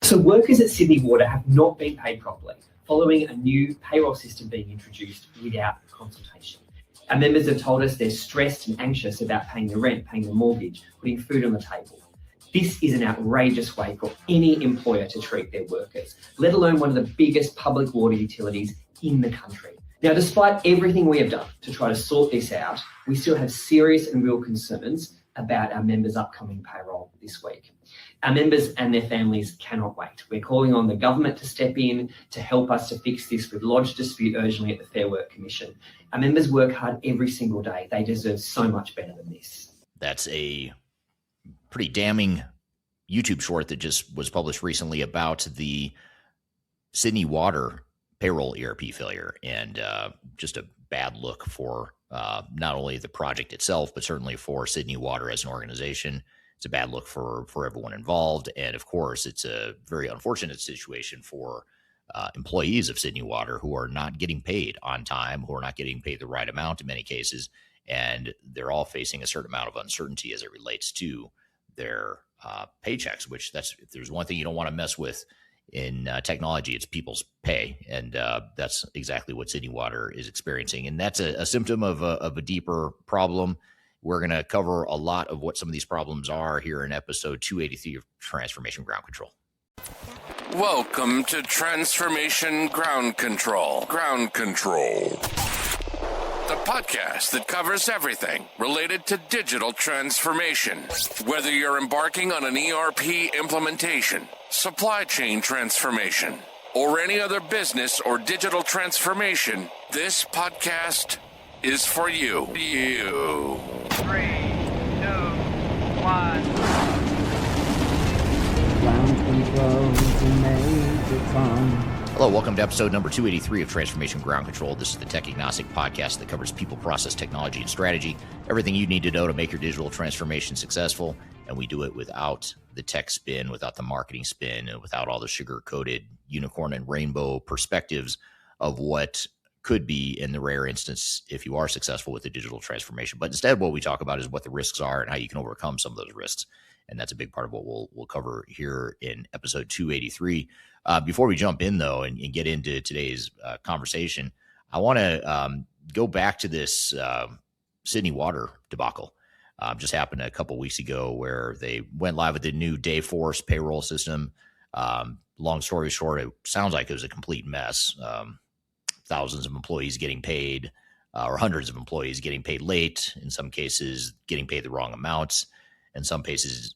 So workers at Sydney Water have not been paid properly following a new payroll system being introduced without consultation. Our members have told us they're stressed and anxious about paying the rent, paying the mortgage, putting food on the table. This is an outrageous way for any employer to treat their workers, let alone one of the biggest public water utilities in the country. Now, despite everything we have done to try to sort this out, we still have serious and real concerns about our members' upcoming payroll this week. Our members and their families cannot wait. We're calling on the government to step in to help us to fix this with lodged dispute urgently at the Fair Work Commission. Our members work hard every single day. They deserve so much better than this. That's a pretty damning YouTube short that just was published recently about the Sydney Water payroll ERP failure, and just a bad look for not only the project itself, but certainly for Sydney Water as an organization. It's a bad look for everyone involved. And of course, it's a very unfortunate situation for employees of Sydney Water who are not getting paid on time, who are not getting paid the right amount in many cases. And they're all facing a certain amount of uncertainty as it relates to their paychecks, which if there's one thing you don't want to mess with in technology, it's people's pay. And that's exactly what Sydney Water is experiencing. And that's a symptom of a deeper problem. We're going to cover a lot of what some of these problems are here in episode 283 of Transformation Ground Control. Welcome to Transformation Ground Control. Ground Control. The podcast that covers everything related to digital transformation. Whether you're embarking on an ERP implementation, supply chain transformation, or any other business or digital transformation, this podcast is for you. 3, 2, 1. Ground control to Major Tom. Hello, welcome to episode number 283 of Transformation Ground Control. This is the tech-agnostic podcast that covers people, process, technology, and strategy. Everything you need to know to make your digital transformation successful. And we do it without the tech spin, without the marketing spin, and without all the sugar-coated unicorn and rainbow perspectives of what could be in the rare instance if you are successful with the digital transformation. But instead, what we talk about is what the risks are and how you can overcome some of those risks. And that's a big part of what we'll cover here in episode 283. Before we jump in, though, and get into today's conversation, I want to go back to this Sydney Water debacle. Just happened a couple weeks ago where they went live with the new Dayforce payroll system. Long story short, it sounds like it was a complete mess. Thousands of employees getting paid, or hundreds of employees getting paid late, in some cases getting paid the wrong amounts, in some cases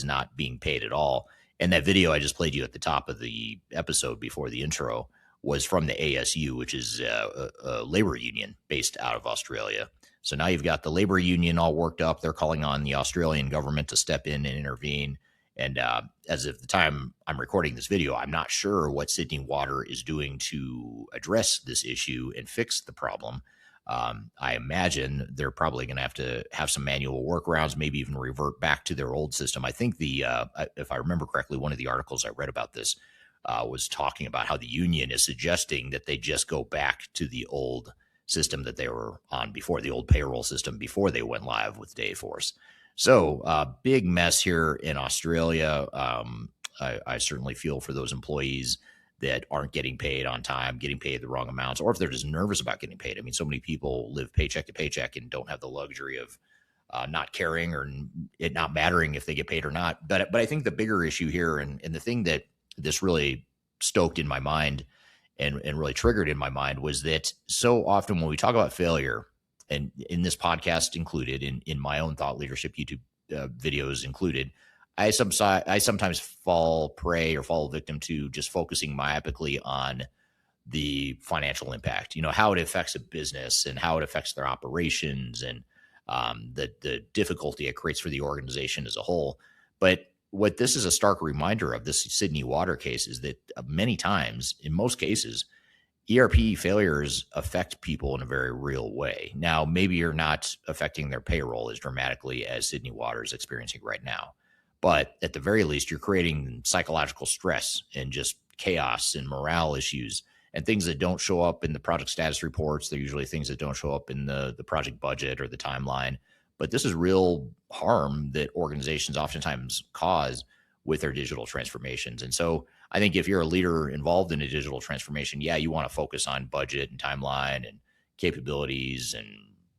not being paid at all. And that video I just played you at the top of the episode before the intro was from the ASU, which is a labor union based out of Australia. So now you've got the labor union all worked up. They're calling on the Australian government to step in and intervene. And as of the time I'm recording this video, I'm not sure what Sydney Water is doing to address this issue and fix the problem. I imagine they're probably going to have some manual workarounds, maybe even revert back to their old system. I think if I remember correctly, one of the articles I read about this was talking about how the union is suggesting that they just go back to the old system that they were on before, the old payroll system before they went live with Dayforce. So big mess here in Australia. I certainly feel for those employees that aren't getting paid on time, getting paid the wrong amounts, or if they're just nervous about getting paid. I mean, so many people live paycheck to paycheck and don't have the luxury of not caring or it not mattering if they get paid or not. But I think the bigger issue here and the thing that this really stoked in my mind and really triggered in my mind was that so often when we talk about failure, and in this podcast included, in my own thought leadership YouTube videos included, I sometimes fall prey or fall victim to just focusing myopically on the financial impact, how it affects a business and how it affects their operations and the difficulty it creates for the organization as a whole. But what this is a stark reminder of, this Sydney Water case, is that many times, in most cases, ERP failures affect people in a very real way. Now, maybe you're not affecting their payroll as dramatically as Sydney Water is experiencing right now, but at the very least, you're creating psychological stress and just chaos and morale issues and things that don't show up in the project status reports. They're usually things that don't show up in the project budget or the timeline. But this is real harm that organizations oftentimes cause with their digital transformations. And so I think if you're a leader involved in a digital transformation, yeah, you want to focus on budget and timeline and capabilities and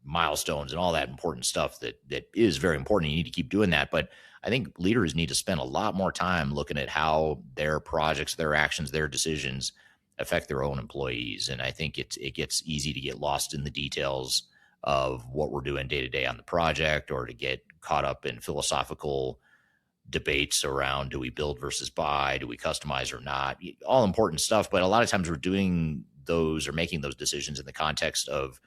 milestones and all that important stuff that is very important. You need to keep doing that. But I think leaders need to spend a lot more time looking at how their projects, their actions, their decisions affect their own employees. And I think it gets easy to get lost in the details of what we're doing day to day on the project, or to get caught up in philosophical debates around, do we build versus buy, do we customize or not, all important stuff. But a lot of times we're doing those or making those decisions in the context of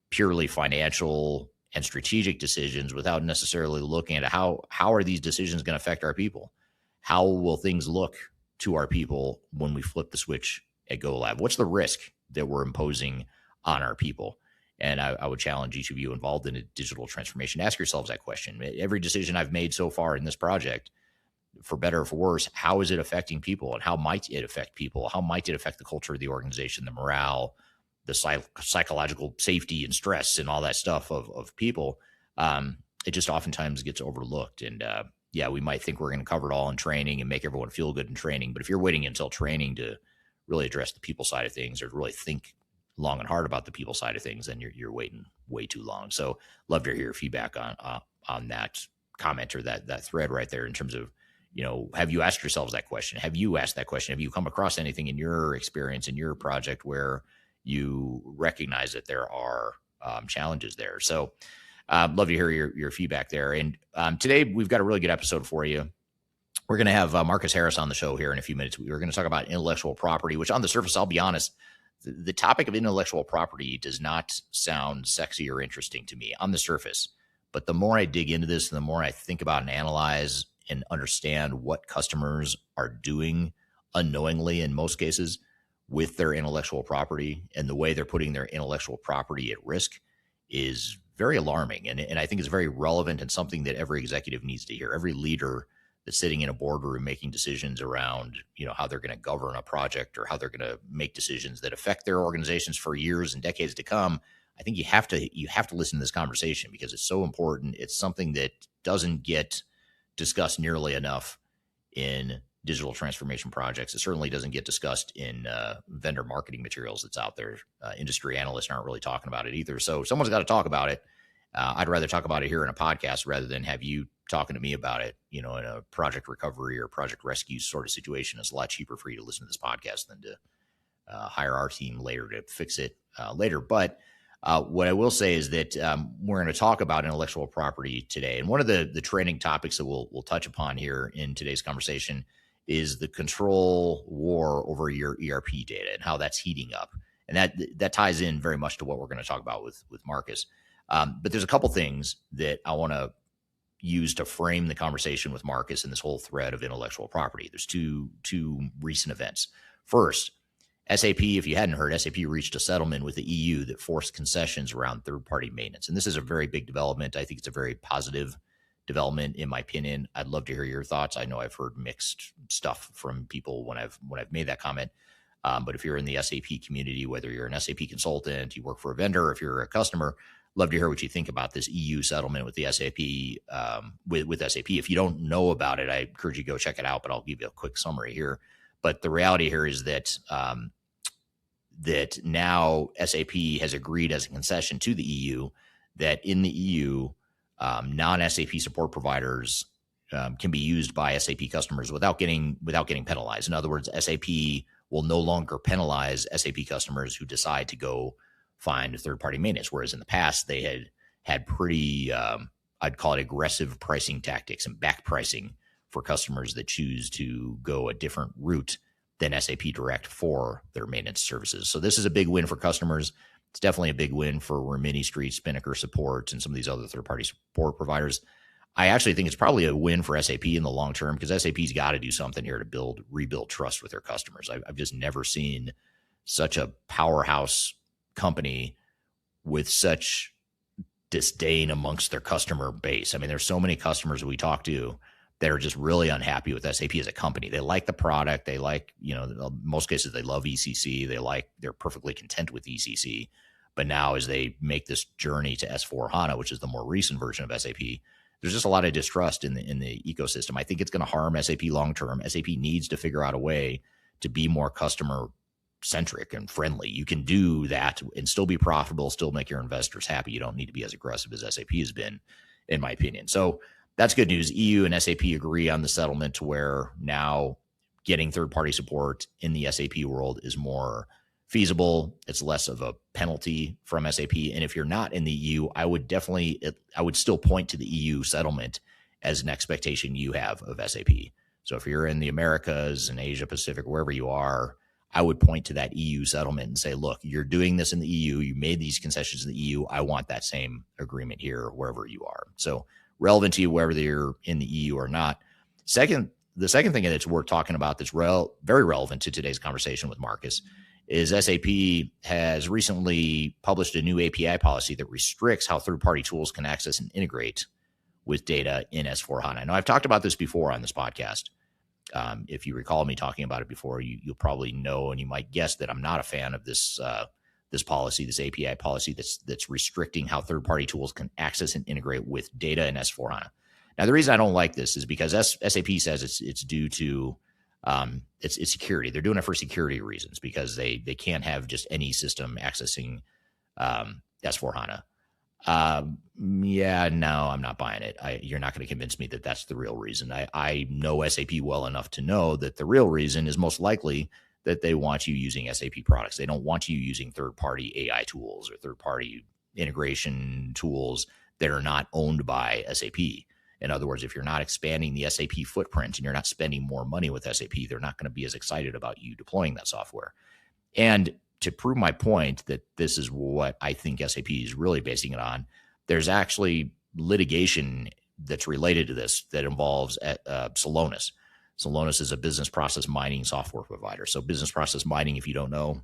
purely financial and strategic decisions, without necessarily looking at how are these decisions going to affect our people? How will things look to our people when we flip the switch at Go Live? What's the risk that we're imposing on our people? And I would challenge each of you involved in a digital transformation, ask yourselves that question. Every decision I've made so far in this project, for better or for worse, how is it affecting people, and how might it affect people? How might it affect the culture of the organization, the morale, the psychological safety and stress and all that stuff of people? It just oftentimes gets overlooked. And yeah, we might think we're going to cover it all in training and make everyone feel good in training. But if you're waiting until training to really address the people side of things, or to really think long and hard about the people side of things, then you're waiting way too long. So love to hear your feedback on that comment, or that thread right there, in terms of, have you asked yourselves that question? Have you asked that question? Have you come across anything in your experience, in your project, where you recognize that there are challenges there? So love to hear your feedback there. And today we've got a really good episode for you. We're going to have Marcus Harris on the show here in a few minutes. We're going to talk about intellectual property, which on the surface, I'll be honest, the topic of intellectual property does not sound sexy or interesting to me on the surface. But the more I dig into this, and the more I think about and analyze and understand what customers are doing unknowingly, in most cases, with their intellectual property, and the way they're putting their intellectual property at risk, is very alarming. And I think it's very relevant, and something that every executive needs to hear. Every leader that's sitting in a boardroom making decisions around, how they're going to govern a project, or how they're going to make decisions that affect their organizations for years and decades to come. I think you have to listen to this conversation, because it's so important. It's something that doesn't get discussed nearly enough in digital transformation projects. It certainly doesn't get discussed in vendor marketing materials that's out there. Industry analysts aren't really talking about it either. So someone's got to talk about it. I'd rather talk about it here in a podcast rather than have you talking to me about it, in a project recovery or project rescue sort of situation. It's a lot cheaper for you to listen to this podcast than to hire our team later to fix it later. But what I will say is that we're going to talk about intellectual property today. And one of the training topics that we'll touch upon here in today's conversation is the control war over your ERP data, and how that's heating up. And that ties in very much to what we're going to talk about with Marcus. But there's a couple things that I want to use to frame the conversation with Marcus and this whole thread of intellectual property. There's two recent events. First, SAP, if you hadn't heard, SAP reached a settlement with the EU that forced concessions around third-party maintenance. And this is a very big development. I think it's a very positive development, in my opinion. I'd love to hear your thoughts. I know I've heard mixed stuff from people when I've made that comment. But if you're in the SAP community, whether you're an SAP consultant, you work for a vendor, if you're a customer, love to hear what you think about this EU settlement with the SAP, with SAP. If you don't know about it, I encourage you to go check it out, but I'll give you a quick summary here. But the reality here is that that now SAP has agreed as a concession to the EU that in the EU, non-SAP support providers can be used by SAP customers without getting penalized. In other words, SAP will no longer penalize SAP customers who decide to go find third-party maintenance, whereas in the past they had pretty, I'd call it aggressive pricing tactics and back pricing for customers that choose to go a different route than SAP Direct for their maintenance services. So this is a big win for customers. It's definitely a big win for Rimini Street, Spinnaker Support, and some of these other third-party support providers. I actually think it's probably a win for SAP in the long term, because SAP's got to do something here to rebuild trust with their customers. I've just never seen such a powerhouse company with such disdain amongst their customer base. I mean, there's so many customers we talk to that are just really unhappy with SAP as a company. They like the product. They like, in most cases, they love ECC. They're perfectly content with ECC. But now as they make this journey to S4HANA, which is the more recent version of SAP, there's just a lot of distrust in the ecosystem. I think it's going to harm SAP long term. SAP needs to figure out a way to be more customer centric and friendly. You can do that and still be profitable, still make your investors happy. You don't need to be as aggressive as SAP has been, in my opinion. So that's good news. EU and SAP agree on the settlement to where now getting third-party support in the SAP world is more feasible. It's less of a penalty from SAP. And if you're not in the EU, I would still point to the EU settlement as an expectation you have of SAP. So if you're in the Americas and Asia Pacific, wherever you are, I would point to that EU settlement and say, look, you're doing this in the EU. You made these concessions in the EU. I want that same agreement here, wherever you are. So relevant to you, whether you're in the EU or not. The second thing that's worth talking about that's very relevant to today's conversation with Marcus is SAP has recently published a new API policy that restricts how third-party tools can access and integrate with data in S/4HANA. Now, I've talked about this before on this podcast. If you recall me talking about it before, you'll probably know, and you might guess that I'm not a fan of this policy, this API policy that's restricting how third-party tools can access and integrate with data in S/4HANA. Now, the reason I don't like this is because SAP says it's due to it's security. They're doing it for security reasons because they can't have just any system accessing S/4HANA. Yeah, no, I'm not buying it. You're not going to convince me that that's the real reason. I know SAP well enough to know that the real reason is most likely that they want you using SAP products. They don't want you using third-party AI tools or third-party integration tools that are not owned by SAP. In other words, if you're not expanding the SAP footprint and you're not spending more money with SAP, they're not going to be as excited about you deploying that software. And to prove my point that this is what I think SAP is really basing it on, there's actually litigation that's related to this that involves Celonis. Celonis is a business process mining software provider. So business process mining, if you don't know,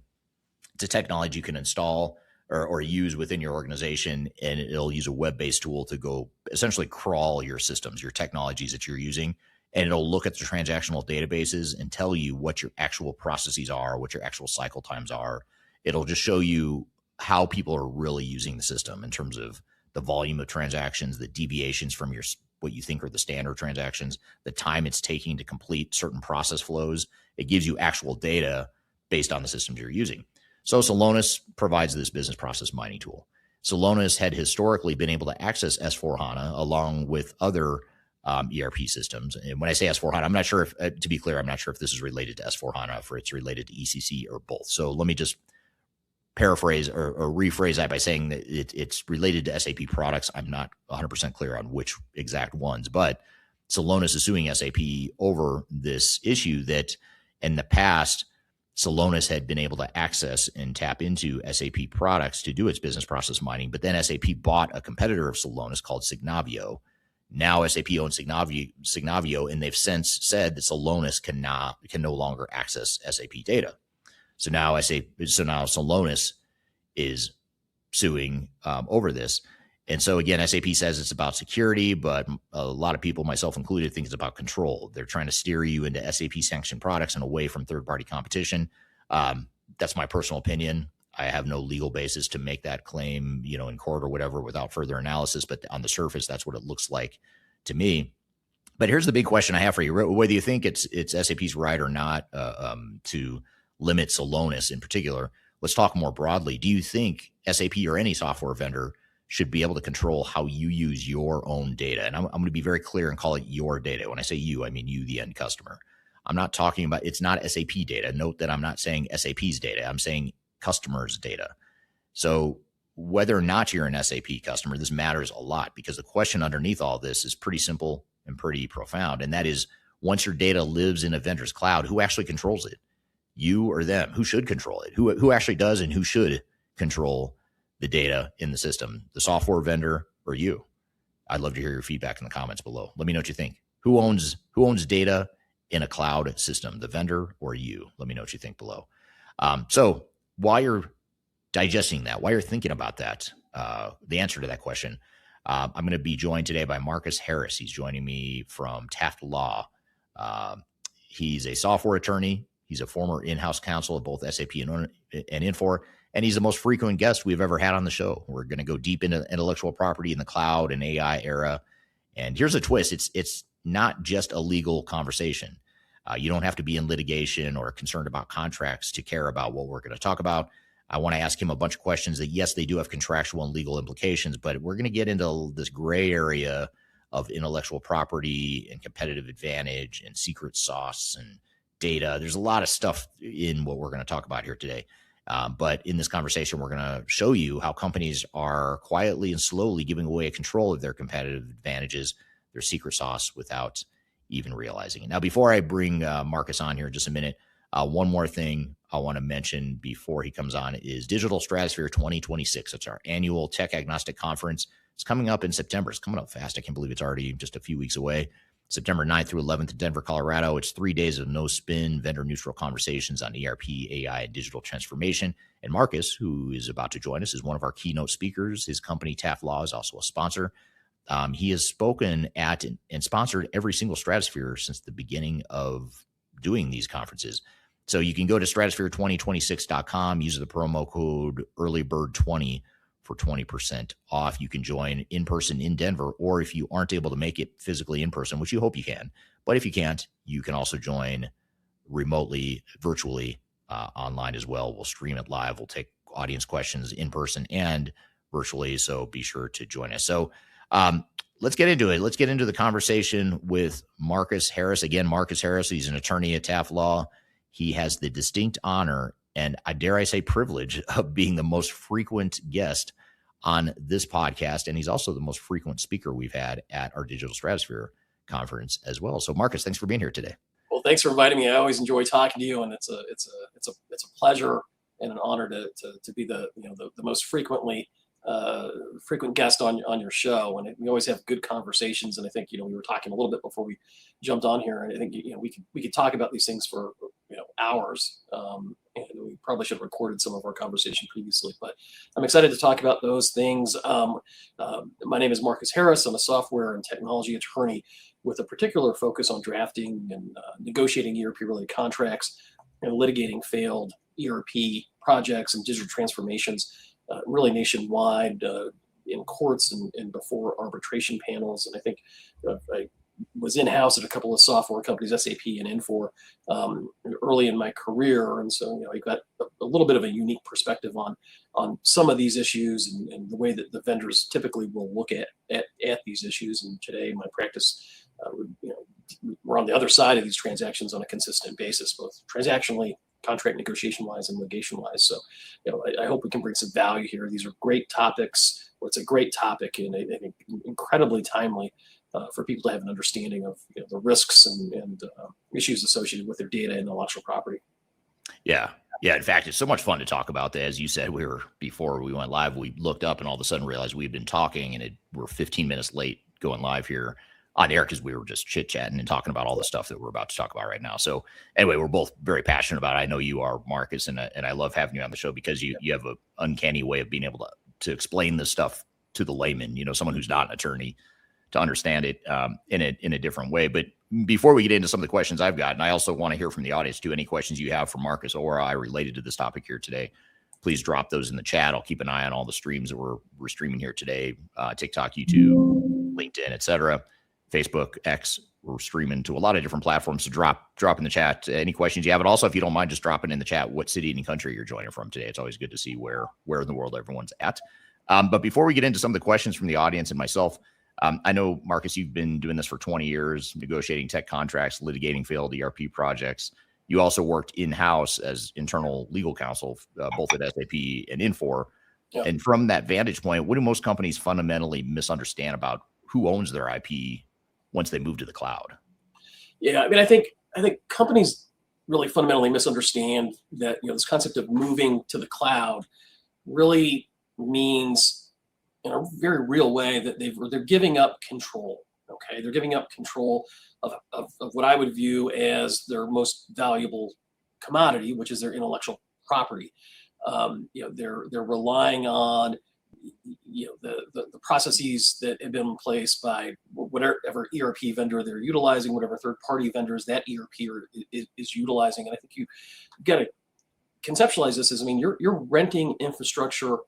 it's a technology you can install or use within your organization, and it'll use a web-based tool to go essentially crawl your systems, your technologies that you're using, and it'll look at the transactional databases and tell you what your actual processes are, what your actual cycle times are. It'll just show you how people are really using the system in terms of the volume of transactions, the deviations from what you think are the standard transactions, the time it's taking to complete certain process flows. It gives you actual data based on the systems you're using. So Celonis provides this business process mining tool. Celonis had historically been able to access S/4HANA along with other ERP systems. And when I say S/4HANA, I'm not sure if, to be clear, I'm not sure if this is related to S/4HANA, if it's related to ECC or both. So let me just paraphrase or rephrase that by saying that it's related to SAP products. I'm not 100% clear on which exact ones, but Celonis is suing SAP over this issue that in the past, Celonis had been able to access and tap into SAP products to do its business process mining, but then SAP bought a competitor of Celonis called Signavio. Now SAP owns Signavio, and they've since said that Celonis can no longer access SAP data. So now Celonis is suing over this. And so again, SAP says it's about security, but a lot of people, myself included, think it's about control. They're trying to steer you into SAP sanctioned products and away from third-party competition. That's my personal opinion. I have no legal basis to make that claim, in court or whatever without further analysis. But on the surface, that's what it looks like to me. But here's the big question I have for you. Whether you think it's SAP's right or not to limit Celonis in particular, let's talk more broadly. Do you think SAP or any software vendor should be able to control how you use your own data? And I'm going to be very clear and call it your data. When I say you, I mean you, the end customer. I'm not talking about, it's not SAP data. Note that I'm not saying SAP's data. I'm saying customers' data. So whether or not you're an SAP customer, this matters a lot because the question underneath all this is pretty simple and pretty profound. And that is, once your data lives in a vendor's cloud, who actually controls it? You or them? Who should control it? Who actually does and who should control the data in the system, the software vendor or you? I'd love to hear your feedback in the comments below. Let me know what you think. Who owns data in a cloud system, the vendor or you? Let me know what you think below. So while you're digesting that, while you're thinking about that, the answer to that question, I'm going to be joined today by Marcus Harris. He's joining me from Taft Law. He's a software attorney. He's a former in-house counsel of both SAP and Infor. And he's the most frequent guest we've ever had on the show. We're going to go deep into intellectual property in the cloud and AI era And here's a twist. It's not just a legal conversation. You don't have to be in litigation or concerned about contracts to care about what we're going to talk about. I want to ask him a bunch of questions that, yes, they do have contractual and legal implications, but we're going to get into this gray area of intellectual property and competitive advantage and secret sauce and data. There's a lot of stuff in what we're going to talk about here today. But in this conversation, we're going to show you how companies are quietly and slowly giving away control of their competitive advantages, their secret sauce, without even realizing it. Now, before I bring Marcus on here in just a minute, one more thing I want to mention before he comes on is Digital Stratosphere 2026. It's our annual tech agnostic conference. It's coming up in September. It's coming up fast. I can't believe it's already just a few weeks away. September 9th through 11th in Denver, Colorado. It's 3 days of no spin, vendor neutral conversations on ERP, AI, and digital transformation. And Marcus, who is about to join us, is one of our keynote speakers. His company, Taft is also a sponsor. He has spoken at and sponsored every single Stratosphere since the beginning of doing these conferences. So you can go to stratosphere2026.com, use the promo code earlybird20 for 20% off. You can join in person in Denver, or if you aren't able to make it physically in person, which you hope you can, but if you can't, you can also join remotely, virtually, online as well. We'll stream it live. We'll take audience questions in person and virtually. So be sure to join us. So let's get into it. Let's get into the conversation with Marcus Harris. Again, Marcus Harris, he's an attorney at Taft Law. He has the distinct honor and, dare I say, privilege of being the most frequent guest on this podcast. And he's also the most frequent speaker we've had at our Digital Stratosphere conference as well. So Marcus, thanks for being here today. Well, thanks for inviting me. I always enjoy talking to you, and it's a pleasure and an honor to be the most frequent guest on your show. And we always have good conversations. And I think, we were talking a little bit before we jumped on here, and I think, we could talk about these things for, hours. And we probably should have recorded some of our conversation previously, but I'm excited to talk about those things. My name is Marcus Harris. I'm a software and technology attorney with a particular focus on drafting and negotiating ERP-related contracts and litigating failed ERP projects and digital transformations, really nationwide, in courts and before arbitration panels. And I think I was in-house at a couple of software companies, SAP and Infor, early in my career. And so, I've got a little bit of a unique perspective on some of these issues and the way that the vendors typically will look at these issues. And today, my practice, we're on the other side of these transactions on a consistent basis, both transactionally, contract negotiation-wise, and litigation-wise. So, I hope we can bring some value here. These are great topics. Well, it's a great topic, and I think incredibly timely for people to have an understanding of the risks and issues associated with their data and intellectual property. Yeah. In fact, it's so much fun to talk about that. As you said, before we went live, we looked up and all of a sudden realized we'd been talking, and we're 15 minutes late going live here on air because we were just chit-chatting and talking about all the stuff that we're about to talk about right now. So anyway, we're both very passionate about it. I know you are, Marcus, and I love having you on the show because you have an uncanny way of being able to explain this stuff to the layman, someone who's not an attorney, to understand it in a different way. But before we get into some of the questions I've got, and I also want to hear from the audience too, any questions you have for Marcus or I related to this topic here today, please drop those in the chat. I'll keep an eye on all the streams that we're streaming here today, TikTok, YouTube, LinkedIn, etc., Facebook, X. We're streaming to a lot of different platforms. So drop in the chat any questions you have. And also, if you don't mind, just dropping in the chat what city and country you're joining from today. It's always good to see where in the world everyone's at. But before we get into some of the questions from the audience and myself, I know, Marcus, you've been doing this for 20 years, negotiating tech contracts, litigating failed ERP projects. You also worked in-house as internal legal counsel, both at SAP and Infor. Yeah. And from that vantage point, what do most companies fundamentally misunderstand about who owns their IP once they move to the cloud? Yeah, I think companies really fundamentally misunderstand that this concept of moving to the cloud really means, in a very real way, that they're giving up control. Okay, they're giving up control of what I would view as their most valuable commodity, which is their intellectual property. They're relying on the processes that have been in place by whatever ERP vendor they're utilizing, whatever third-party vendors that ERP is utilizing. And I think you got to conceptualize this as, you're renting infrastructure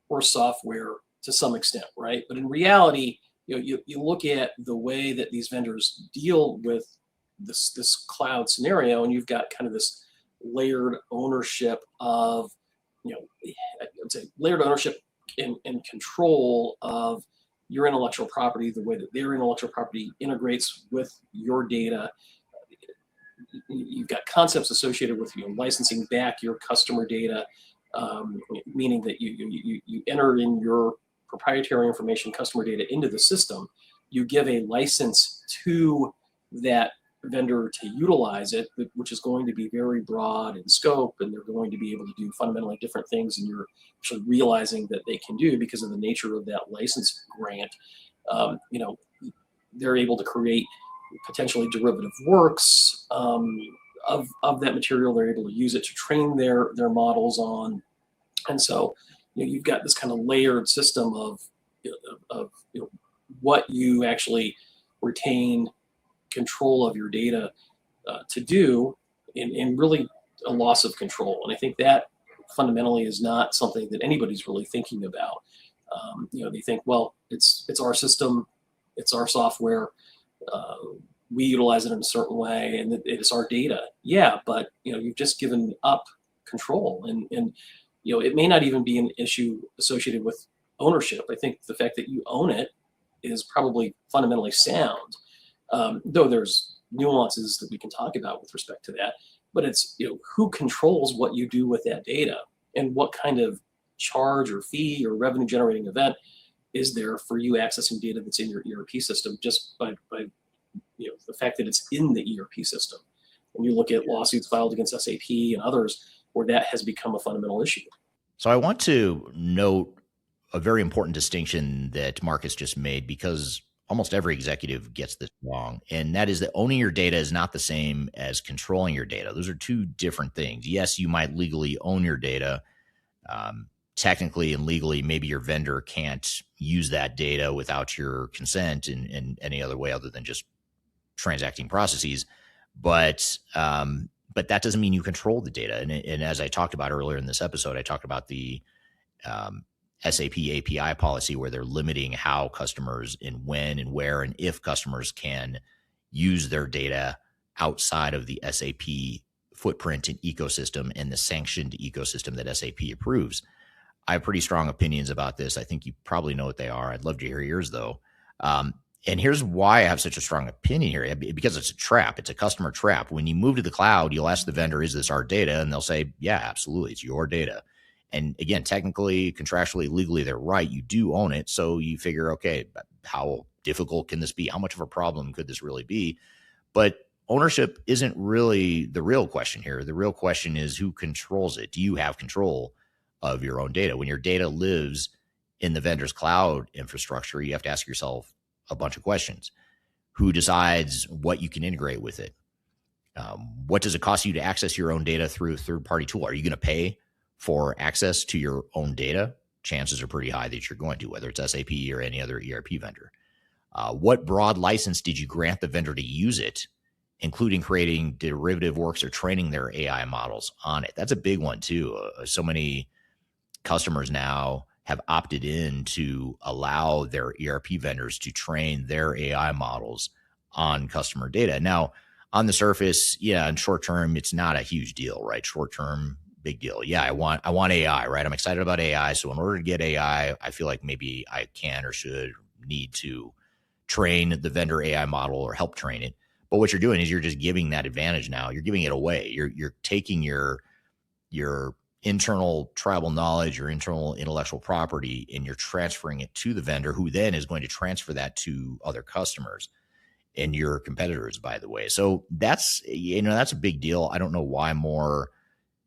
or software to some extent, right? But in reality, you look at the way that these vendors deal with this cloud scenario, and you've got kind of this layered ownership of, I would say layered ownership and control of your intellectual property, the way that their intellectual property integrates with your data. You've got concepts associated with licensing back your customer data, meaning that you enter in your proprietary information, customer data, into the system. You give a license to that vendor to utilize it, which is going to be very broad in scope, and they're going to be able to do fundamentally different things than you're actually realizing that they can do because of the nature of that license grant. They're able to create potentially derivative works of that material. They're able to use it to train their models on, and so you've got this kind of layered system of what you actually retain control of your data to do, in really a loss of control. And I think that fundamentally is not something that anybody's really thinking about. They think, well, it's our system, it's our software, we utilize it in a certain way, and it's our data. Yeah, but you've just given up control, and it may not even be an issue associated with ownership. I think the fact that you own it is probably fundamentally sound. Though there's nuances that we can talk about with respect to that, but it's who controls what you do with that data, and what kind of charge or fee or revenue generating event is there for you accessing data that's in your ERP system just by the fact that it's in the ERP system. When you look at lawsuits filed against SAP and others where that has become a fundamental issue. So I want to note a very important distinction that Marcus just made, because almost every executive gets this wrong. And that is that owning your data is not the same as controlling your data. Those are two different things. Yes, you might legally own your data. Technically and legally, maybe your vendor can't use that data without your consent in any other way other than just transacting processes. But that doesn't mean you control the data. And as I talked about earlier in this episode, I talked about the SAP API policy, where they're limiting how customers and when and where and if customers can use their data outside of the SAP footprint and ecosystem and the sanctioned ecosystem that SAP approves. I have pretty strong opinions about this. I think you probably know what they are. I'd love to hear yours, though. And here's why I have such a strong opinion here, because it's a trap. It's a customer trap. When you move to the cloud, you'll ask the vendor, is this our data? And they'll say, yeah, absolutely. It's your data. And again, technically, contractually, legally, they're right. You do own it. So you figure, okay, how difficult can this be? How much of a problem could this really be? But ownership isn't really the real question here. The real question is, who controls it? Do you have control of your own data? When your data lives in the vendor's cloud infrastructure, you have to ask yourself a bunch of questions. Who decides what you can integrate with it? What does it cost you to access your own data through a third-party tool? Are you going to pay for access to your own data? Chances are pretty high that you're going to, whether it's SAP or any other ERP vendor. What broad license did you grant the vendor to use it, including creating derivative works or training their AI models on it? That's a big one too. So many customers now have opted in to allow their ERP vendors to train their AI models on customer data. Now, on the surface, in short term, it's not a huge deal, right? Short term, big deal. Yeah, I want AI, right? I'm excited about AI. So in order to get AI, I feel like maybe I can or should need to train the vendor AI model or help train it. But what you're doing is you're just giving that advantage now. You're giving it away. You're taking your internal tribal knowledge, your internal intellectual property, and you're transferring it to the vendor, who then is going to transfer that to other customers and your competitors, by the way. So that's a big deal. I don't know why more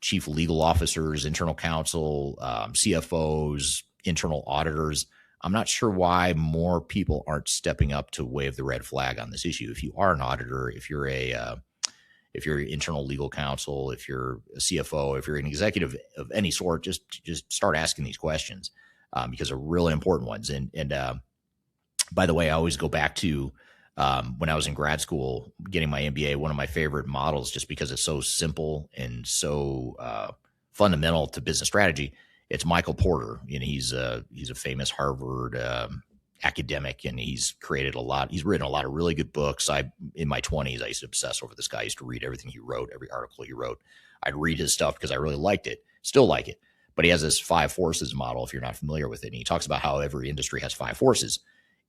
chief legal officers, internal counsel, CFOs, internal auditors, I'm not sure why more people aren't stepping up to wave the red flag on this issue. If you are an auditor, if you're internal legal counsel, if you're a CFO, if you're an executive of any sort, just start asking these questions because they're really important ones. And by the way, I always go back to when I was in grad school getting my MBA, one of my favorite models, just because it's so simple and so fundamental to business strategy. It's Michael Porter. He's a famous Harvard academic, and he's written a lot of really good books. In my 20s, I used to obsess over this guy. I used to read everything he wrote, every article he wrote. I'd read his stuff because I really liked it, still like it. But he has this 5 forces model, if you're not familiar with it. And he talks about how every industry has 5 forces,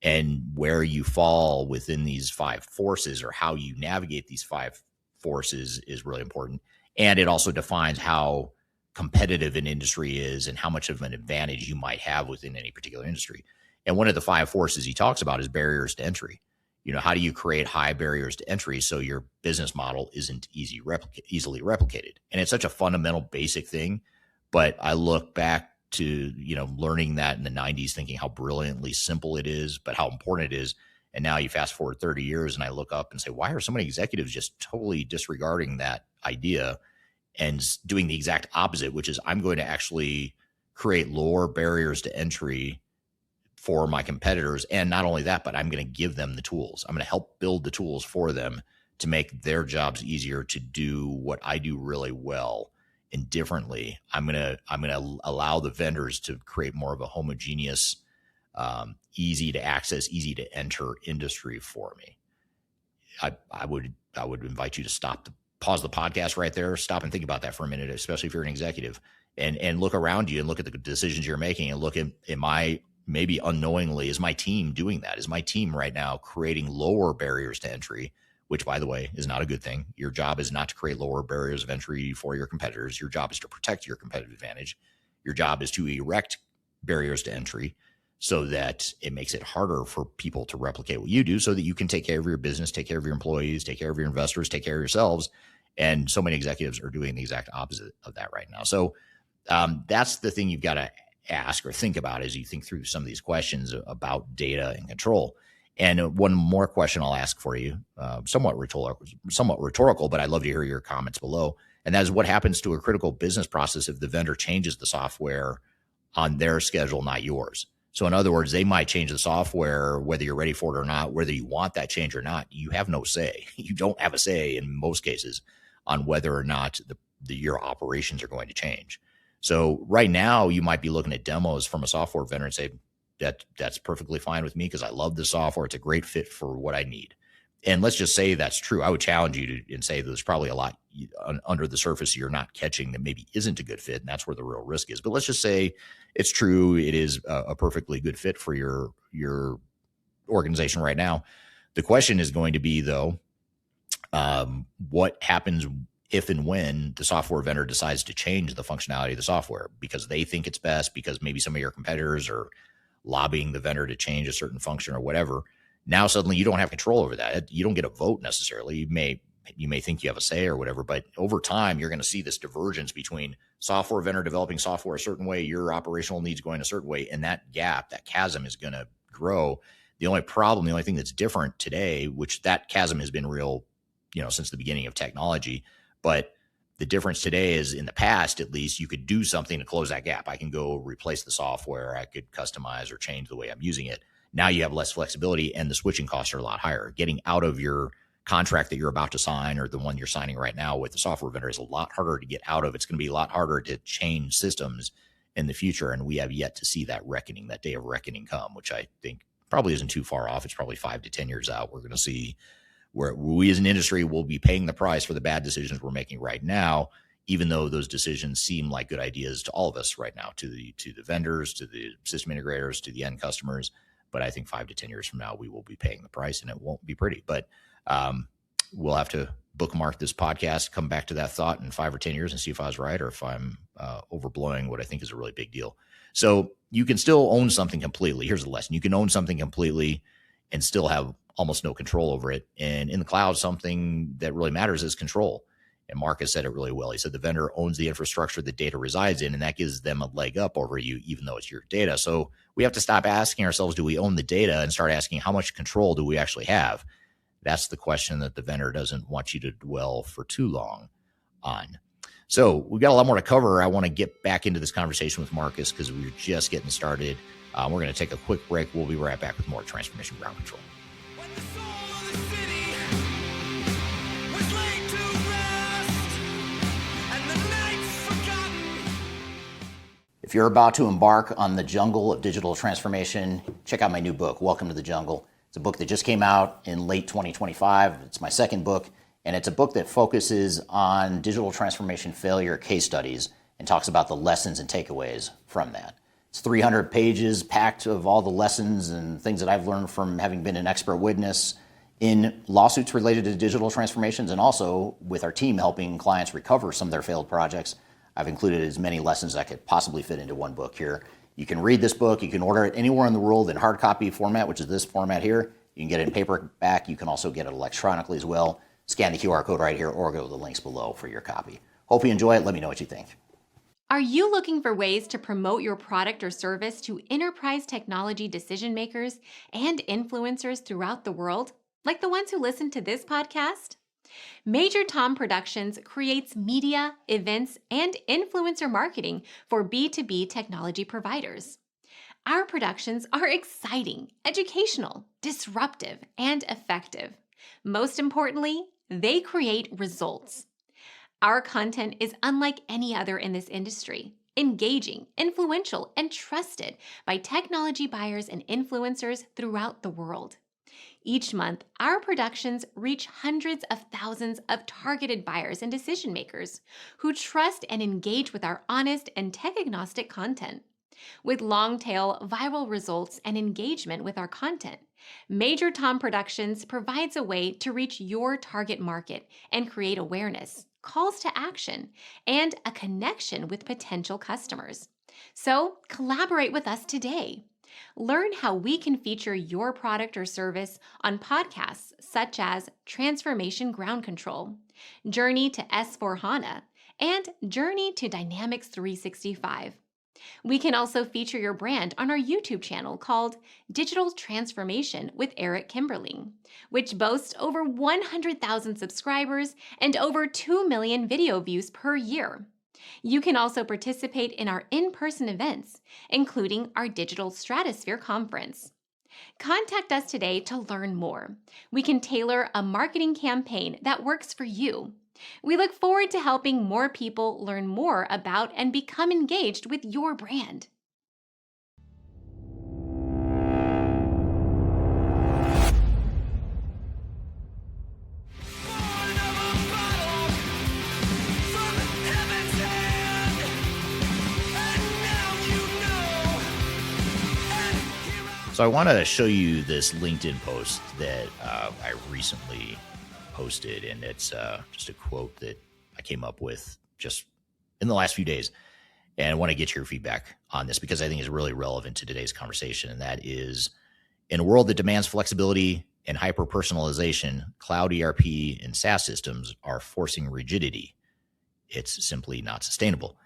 and where you fall within these 5 forces, or how you navigate these 5 forces, is really important. And it also defines how competitive an industry is and how much of an advantage you might have within any particular industry. And one of the 5 forces he talks about is barriers to entry. How do you create high barriers to entry so your business model isn't easily replicated? And it's such a fundamental, basic thing. But I look back to, learning that in the 90s, thinking how brilliantly simple it is, but how important it is. And now you fast forward 30 years and I look up and say, why are so many executives just totally disregarding that idea and doing the exact opposite, which is I'm going to actually create lower barriers to entry for my competitors. And not only that, but I'm going to give them the tools. I'm going to help build the tools for them to make their jobs easier to do what I do really well and differently. I'm going to allow the vendors to create more of a homogeneous, easy to access, easy to enter industry for me. I would invite you to pause the podcast right there, stop and think about that for a minute, especially if you're an executive, and look around you and look at the decisions you're making and look at, maybe unknowingly, is my team doing that? Is my team right now creating lower barriers to entry, which, by the way, is not a good thing. Your job is not to create lower barriers of entry for your competitors. Your job is to protect your competitive advantage. Your job is to erect barriers to entry so that it makes it harder for people to replicate what you do, so that you can take care of your business, take care of your employees, take care of your investors, take care of yourselves. And so many executives are doing the exact opposite of that right now. So that's the thing you've got to ask or think about as you think through some of these questions about data and control. And one more question I'll ask for you, somewhat rhetorical, but I'd love to hear your comments below. And that is, what happens to a critical business process if the vendor changes the software on their schedule, not yours? So in other words, they might change the software, whether you're ready for it or not, whether you want that change or not. You have no say. You don't have a say in most cases on whether or not your operations are going to change. So right now, you might be looking at demos from a software vendor and say, that's perfectly fine with me because I love the software. It's a great fit for what I need. And let's just say that's true. I would challenge you to and say there's probably a lot under the surface you're not catching that maybe isn't a good fit, and that's where the real risk is. But let's just say it's true. It is a perfectly good fit for your organization right now. The question is going to be, though, what happens if and when the software vendor decides to change the functionality of the software because they think it's best, because maybe some of your competitors are lobbying the vendor to change a certain function or whatever. Now suddenly you don't have control over that. You don't get a vote necessarily. You may think you have a say or whatever, but over time you're going to see this divergence between software vendor developing software a certain way, your operational needs going a certain way, and that gap, that chasm is going to grow. The only thing that's different today, which that chasm has been real, since the beginning of technology, but the difference today is, in the past, at least, you could do something to close that gap. I can go replace the software. I could customize or change the way I'm using it. Now you have less flexibility and the switching costs are a lot higher. Getting out of your contract that you're about to sign, or the one you're signing right now with the software vendor, is a lot harder to get out of. It's going to be a lot harder to change systems in the future. And we have yet to see that day of reckoning come, which I think probably isn't too far off. It's probably 5 to 10 years out. We're going to see where we as an industry will be paying the price for the bad decisions we're making right now, even though those decisions seem like good ideas to all of us right now, to the vendors, to the system integrators, to the end customers. But I think 5 to 10 years from now, we will be paying the price, and it won't be pretty. But we'll have to bookmark this podcast, come back to that thought in 5 or 10 years and see if I was right or if I'm overblowing what I think is a really big deal. So you can still own something completely. Here's the lesson. You can own something completely and still have almost no control over it. And in the cloud, something that really matters is control. And Marcus said it really well. He said the vendor owns the infrastructure the data resides in, and that gives them a leg up over you, even though it's your data. So we have to stop asking ourselves, do we own the data, and start asking, how much control do we actually have? That's the question that the vendor doesn't want you to dwell for too long on. So we've got a lot more to cover. I want to get back into this conversation with Marcus because we're just getting started. We're going to take a quick break. We'll be right back with more Transformation Ground Control. If If you're about to embark on the jungle of digital transformation, check out my new book, Welcome to the Jungle. It's a book that just came out in late 2025. It's my second book, and it's a book that focuses on digital transformation failure case studies and talks about the lessons and takeaways from that. It's 300 pages packed of all the lessons and things that I've learned from having been an expert witness in lawsuits related to digital transformations, and also with our team helping clients recover some of their failed projects. I've included as many lessons as I could possibly fit into one book here. You can read this book. You can order it anywhere in the world in hard copy format, which is this format here. You can get it in paperback. You can also get it electronically as well. Scan the QR code right here or go to the links below for your copy. Hope you enjoy it. Let me know what you think. Are you looking for ways to promote your product or service to enterprise technology decision makers and influencers throughout the world, like the ones who listen to this podcast? Major Tom Productions creates media, events, and influencer marketing for B2B technology providers. Our productions are exciting, educational, disruptive, and effective. Most importantly, they create results. Our content is unlike any other in this industry, engaging, influential, and trusted by technology buyers and influencers throughout the world. Each month, our productions reach hundreds of thousands of targeted buyers and decision makers who trust and engage with our honest and tech-agnostic content. With long-tail viral results and engagement with our content, Major Tom Productions provides a way to reach your target market and create awareness, calls to action, and a connection with potential customers. So collaborate with us today. Learn how we can feature your product or service on podcasts such as Transformation Ground Control, Journey to S4HANA, and Journey to Dynamics 365. We can also feature your brand on our YouTube channel called Digital Transformation with Eric Kimberling, which boasts over 100,000 subscribers and over 2 million video views per year. You can also participate in our in-person events, including our Digital Stratosphere Conference. Contact us today to learn more. We can tailor a marketing campaign that works for you. We look forward to helping more people learn more about and become engaged with your brand. So I want to show you this LinkedIn post that I recently posted, and it's just a quote that I came up with just in the last few days. And I want to get your feedback on this because I think it's really relevant to today's conversation. And that is, in a world that demands flexibility and hyper-personalization, cloud ERP and SaaS systems are forcing rigidity. It's simply not sustainable.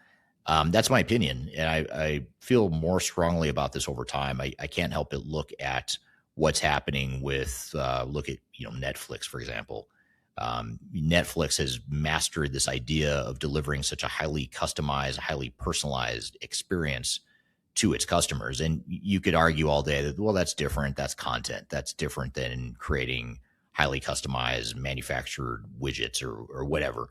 That's my opinion. And I feel more strongly about this over time. I can't help but look at what's happening with, look at, Netflix, for example. Netflix has mastered this idea of delivering such a highly customized, highly personalized experience to its customers. And you could argue all day that, well, that's different. That's content. That's different than creating highly customized manufactured widgets or whatever.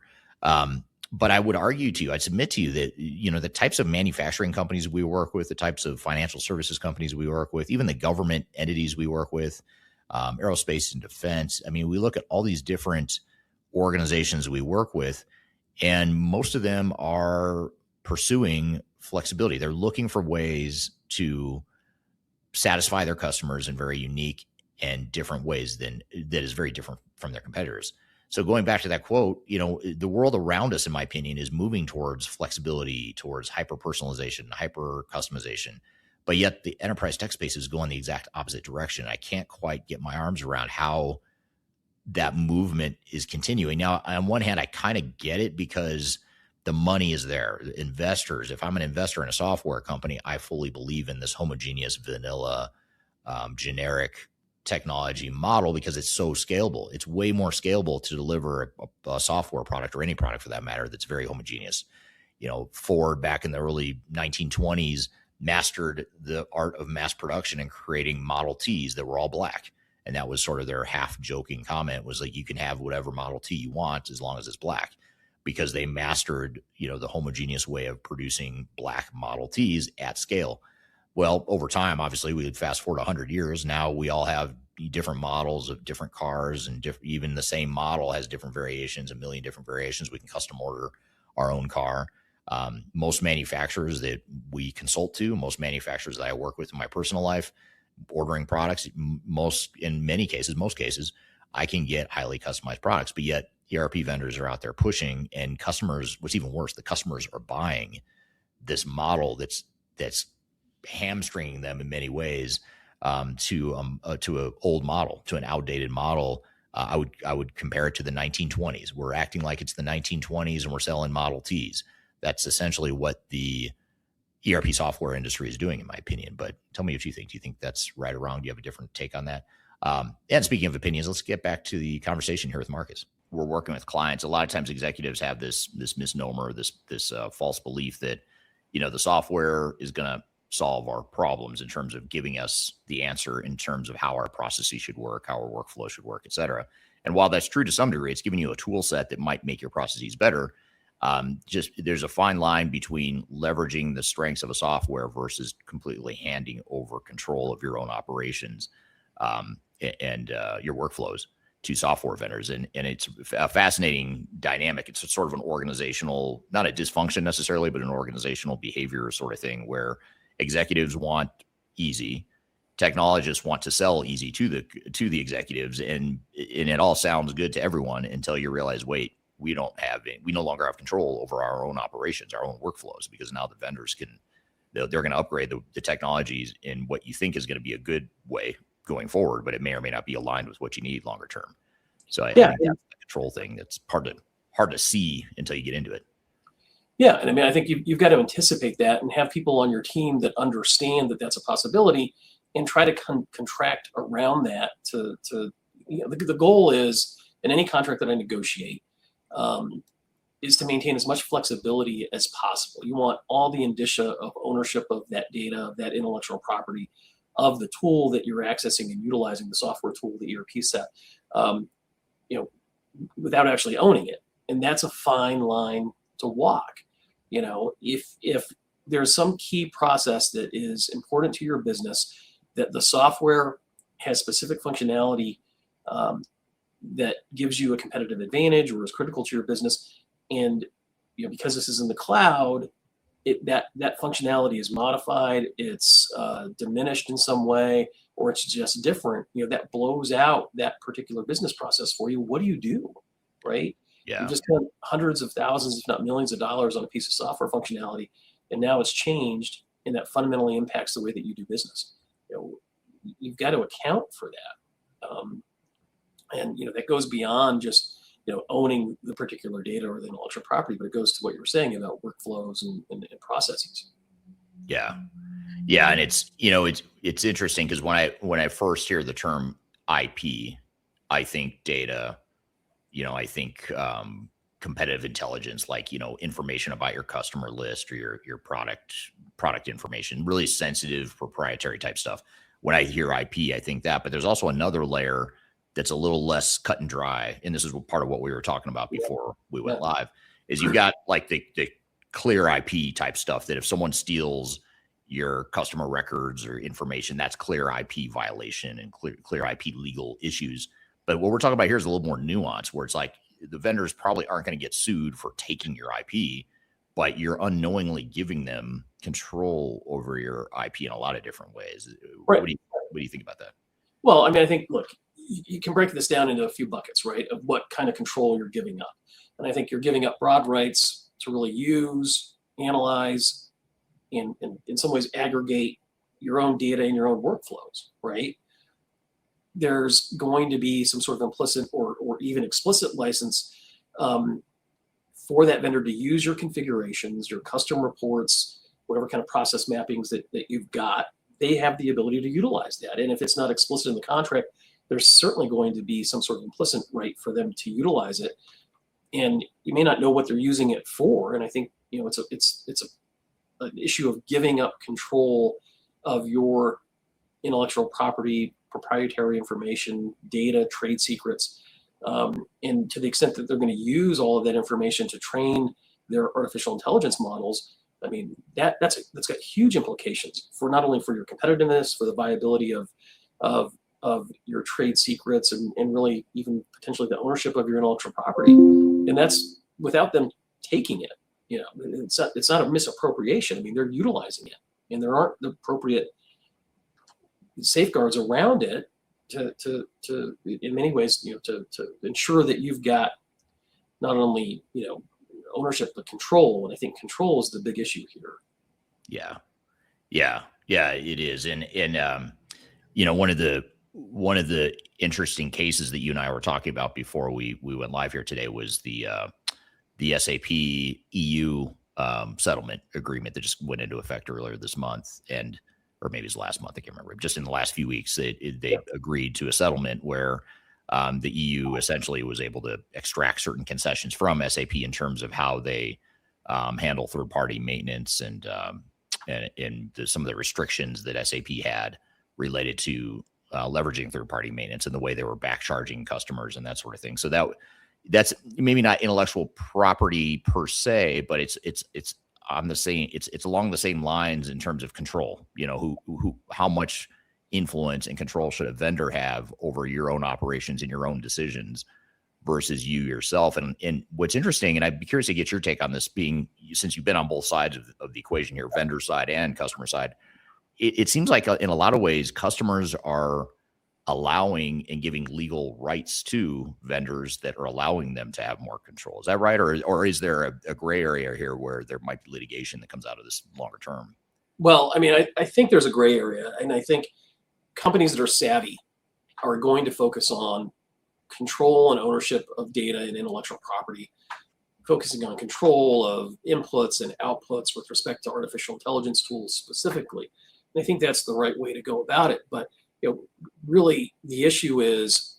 But I would argue to you, I'd submit to you that, the types of manufacturing companies we work with, the types of financial services companies we work with, even the government entities we work with, aerospace and defense. I mean, we look at all these different organizations we work with, and most of them are pursuing flexibility. They're looking for ways to satisfy their customers in very unique and different ways that is very different from their competitors. So going back to that quote, the world around us, in my opinion, is moving towards flexibility, towards hyper-personalization, hyper-customization. But yet the enterprise tech space is going the exact opposite direction. I can't quite get my arms around how that movement is continuing. Now, on one hand, I kind of get it because the money is there. Investors, if I'm an investor in a software company, I fully believe in this homogeneous, vanilla, generic technology model because it's so scalable. It's way more scalable to deliver a software product, or any product for that matter, that's very homogeneous. Ford back in the early 1920s mastered the art of mass production and creating Model Ts that were all black. And that was sort of their half joking comment, was like, you can have whatever Model T you want as long as it's black. because they mastered, the homogeneous way of producing black Model Ts at scale. Well, over time, obviously, we would fast forward 100 years. Now we all have different models of different cars, and even the same model has different variations, a million different variations. We can custom order our own car. Most manufacturers that we consult to, most manufacturers that I work with in my personal life, ordering products, most cases, I can get highly customized products, but yet ERP vendors are out there pushing, and customers, what's even worse, the customers are buying this model that's hamstringing them in many ways, to a old model, to an outdated model. I would compare it to the 1920s. We're acting like it's the 1920s and we're selling Model Ts. That's essentially what the ERP software industry is doing, in my opinion. But tell me what you think. Do you think that's right or wrong? Do you have a different take on that? And speaking of opinions, let's get back to the conversation here with Marcus. We're working with clients. A lot of times executives have this misnomer, this false belief that, the software is going to solve our problems in terms of giving us the answer in terms of how our processes should work, how our workflow should work, et cetera. And while that's true to some degree, it's giving you a tool set that might make your processes better. Just there's a fine line between leveraging the strengths of a software versus completely handing over control of your own operations, and your workflows to software vendors. And it's a fascinating dynamic. It's a sort of an organizational, not a dysfunction necessarily, but an organizational behavior sort of thing where executives want easy, technologists want to sell easy to the executives, and it all sounds good to everyone until you realize, wait, we no longer have control over our own operations, our own workflows, because now the vendors they're going to upgrade the technologies in what you think is going to be a good way going forward, but it may or may not be aligned with what you need longer term. So I think that's the control thing that's hard to see until you get into it. Yeah, and I mean, I think you've got to anticipate that and have people on your team that understand that that's a possibility, and try to contract around that. The goal is, in any contract that I negotiate, is to maintain as much flexibility as possible. You want all the indicia of ownership of that data, of that intellectual property, of the tool that you're accessing and utilizing, the software tool, the ERP set, without actually owning it. And that's a fine line to walk. If there's some key process that is important to your business, that the software has specific functionality that gives you a competitive advantage or is critical to your business, and because this is in the cloud, that functionality is modified, it's diminished in some way, or it's just different, that blows out that particular business process for you. What do you do, right? Yeah. You just spent hundreds of thousands, if not millions of dollars on a piece of software functionality, and now it's changed, and that fundamentally impacts the way that you do business. You've got to account for that. And that goes beyond just owning the particular data or the intellectual property, but it goes to what you were saying about workflows and processes. Yeah, and it's interesting because when I first hear the term IP, I think data. I think competitive intelligence, like information about your customer list or your product information, really sensitive proprietary type stuff. When I hear IP, I think that, but there's also another layer that's a little less cut and dry. And this is part of what we were talking about before we went live, is you've got like the clear IP type stuff that if someone steals your customer records or information, that's clear IP violation and clear IP legal issues. But what we're talking about here is a little more nuanced, where it's like the vendors probably aren't going to get sued for taking your IP, but you're unknowingly giving them control over your IP in a lot of different ways. Right. What do you think about that? Well, I mean, I think, look, you can break this down into a few buckets, right, of what kind of control you're giving up. And I think you're giving up broad rights to really use, analyze, and in some ways aggregate your own data and your own workflows, right? There's going to be some sort of implicit or even explicit license for that vendor to use your configurations, your custom reports, whatever kind of process mappings that you've got. They have the ability to utilize that. And if it's not explicit in the contract, there's certainly going to be some sort of implicit right for them to utilize it. And you may not know what they're using it for. And I think, it's an issue of giving up control of your intellectual property, proprietary information, data, trade secrets, And to the extent that they're going to use all of that information to train their artificial intelligence models, I mean, that's got huge implications for not only for your competitiveness, for the viability of your trade secrets, and really even potentially the ownership of your intellectual property. And that's without them taking it. You know, it's not a misappropriation. I mean, they're utilizing it, and there aren't the appropriate safeguards around it to in many ways, you know, to ensure that you've got not only, you know, ownership but control. And I think control is the big issue here. Yeah, it is. And you know, one of the interesting cases that you and I were talking about before we went live here today was the SAP EU settlement agreement that just went into effect earlier this month, or maybe it was last month, I can't remember. Just in the last few weeks, they agreed to a settlement where the EU essentially was able to extract certain concessions from SAP in terms of how they handle third-party maintenance and some of the restrictions that SAP had related to leveraging third-party maintenance and the way they were back charging customers and that sort of thing. So that's maybe not intellectual property per se, but it's on the same, it's along the same lines in terms of control. You know, how much influence and control should a vendor have over your own operations and your own decisions versus you yourself. And what's interesting, and I'd be curious to get your take on this, being since you've been on both sides of the equation here, vendor side and customer side, it seems like in a lot of ways, customers are allowing and giving legal rights to vendors that are allowing them to have more control. Is that right? Or is there a gray area here where there might be litigation that comes out of this longer term? Well, I mean, I think there's a gray area, and I think companies that are savvy are going to focus on control and ownership of data and intellectual property, focusing on control of inputs and outputs with respect to artificial intelligence tools specifically. And I think that's the right way to go about it. But you know, really, the issue is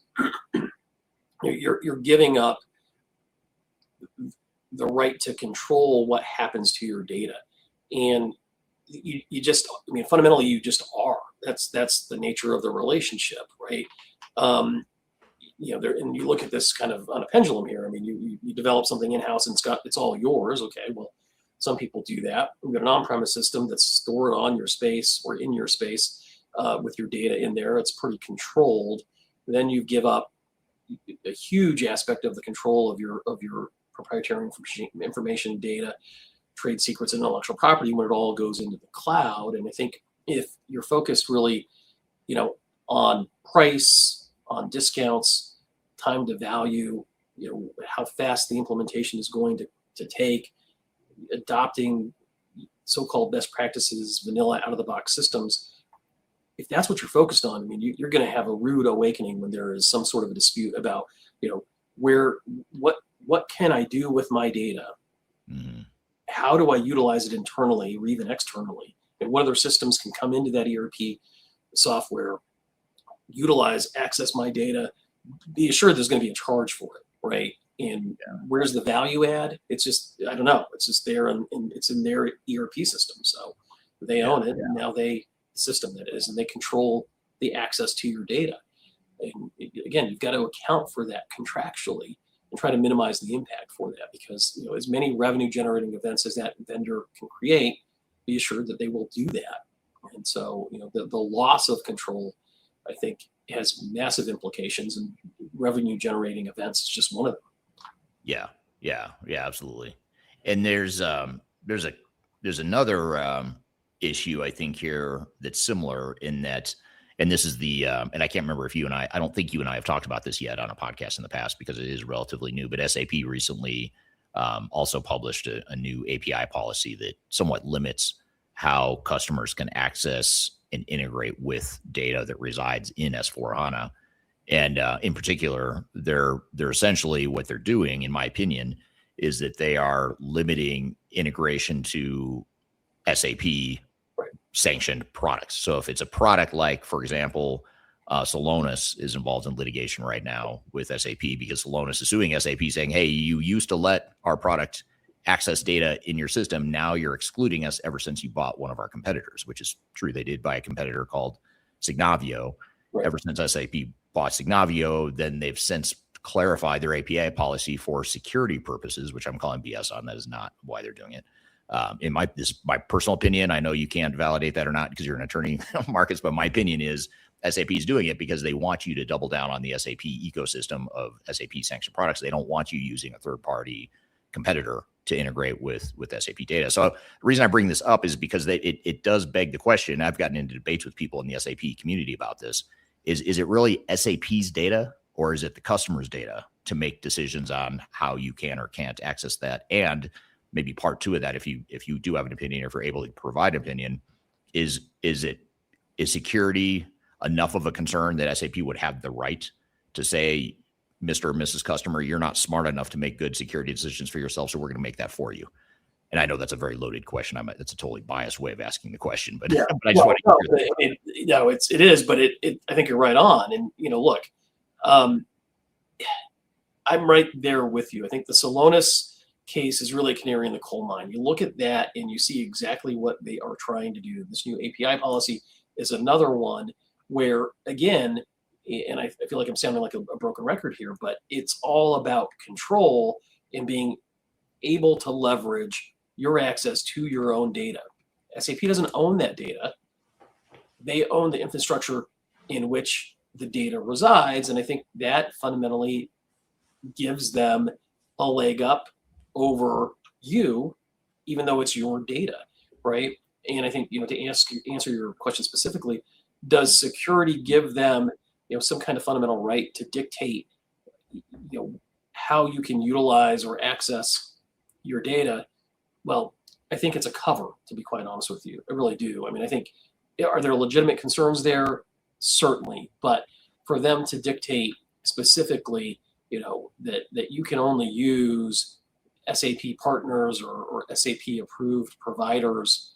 you're giving up the right to control what happens to your data, and you just, I mean, fundamentally, you just are. That's the nature of the relationship, right? You know, and you look at this kind of on a pendulum here. I mean, you develop something in-house and it's all yours. Okay, well, some people do that. We've got an on-premise system that's stored on your space or in your space with your data in there. It's pretty controlled. Then you give up a huge aspect of the control of your proprietary information, data, trade secrets, and intellectual property when it all goes into the cloud. And I think if you're focused really, you know, on price, on discounts, time to value, you know, how fast the implementation is going to take, adopting so-called best practices, vanilla out-of-the-box systems, if that's what you're focused on, I mean, you're going to have a rude awakening when there is some sort of a dispute about, you know, what can I do with my data? Mm-hmm. How do I utilize it internally or even externally? And what other systems can come into that ERP software, utilize, access my data, be assured there's going to be a charge for it, right? And where's the value add? It's just, I don't know. It's just there, and it's in their ERP system. So they own it, and now the system that is, and they control the access to your data. And again, you've got to account for that contractually and try to minimize the impact for that, because, you know, as many revenue generating events as that vendor can create, be assured that they will do that. And so, you know, the loss of control, I think, has massive implications, and revenue generating events is just one of them. Yeah, absolutely. And there's another issue, I think, here that's similar in that, and this is and I can't remember if I don't think you and I have talked about this yet on a podcast in the past because it is relatively new, but SAP recently also published a new API policy that somewhat limits how customers can access and integrate with data that resides in S/4HANA. And in particular, they're essentially, what they're doing, in my opinion, is that they are limiting integration to SAP sanctioned products. So if it's a product like, for example, Celonis is involved in litigation right now with SAP because Celonis is suing SAP saying, hey, you used to let our product access data in your system. Now you're excluding us ever since you bought one of our competitors, which is true. They did buy a competitor called Signavio. Ever since SAP bought Signavio, then they've since clarify their API policy for security purposes, which I'm calling BS on. That is not why they're doing it. This is my personal opinion. I know you can't validate that or not because you're an attorney, Marcus, but my opinion is SAP is doing it because they want you to double down on the SAP ecosystem of SAP sanctioned products. They don't want you using a third-party competitor to integrate with SAP data. So the reason I bring this up is because it does beg the question. I've gotten into debates with people in the SAP community about this. Is it really SAP's data or is it the customer's data to make decisions on how you can or can't access that? And maybe part two of that, if you do have an opinion, or if you're able to provide an opinion, is security enough of a concern that SAP would have the right to say, Mr. or Mrs. Customer, you're not smart enough to make good security decisions for yourself, so we're going to make that for you? And I know that's a very loaded question. That's a totally biased way of asking the question, but, but I just want to it is, but I think you're right on. And, look, I'm right there with you. I think the Celonis case is really a canary in the coal mine. You look at that and you see exactly what they are trying to do. This new API policy is another one where, again, and I feel like I'm sounding like a broken record here, but it's all about control and being able to leverage your access to your own data. SAP doesn't own that data. They own the infrastructure in which the data resides. And I think that fundamentally gives them a leg up over you, even though it's your data, right? And I think, to answer your question specifically, does security give them some kind of fundamental right to dictate, how you can utilize or access your data? Well, I think it's a cover, to be quite honest with you. I really do. I mean, I think, are there legitimate concerns there? Certainly. But for them to dictate specifically, that you can only use SAP partners or SAP approved providers,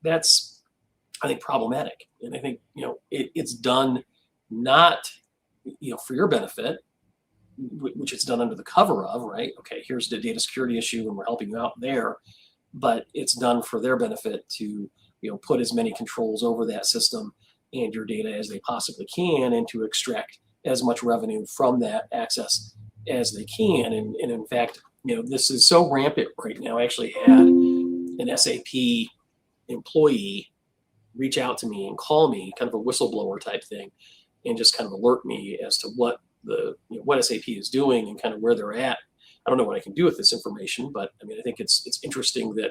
that's, I think, problematic. And I think, it's done not, for your benefit, which it's done under the cover of, right? Okay, here's the data security issue and we're helping you out there, but it's done for their benefit to, put as many controls over that system and your data as they possibly can, and to extract as much revenue from that access as they can. And in fact, this is so rampant right now. I actually had an SAP employee reach out to me and call me, kind of a whistleblower type thing, and just kind of alert me as to what what SAP is doing and kind of where they're at. I don't know what I can do with this information, but I mean, I think it's interesting that,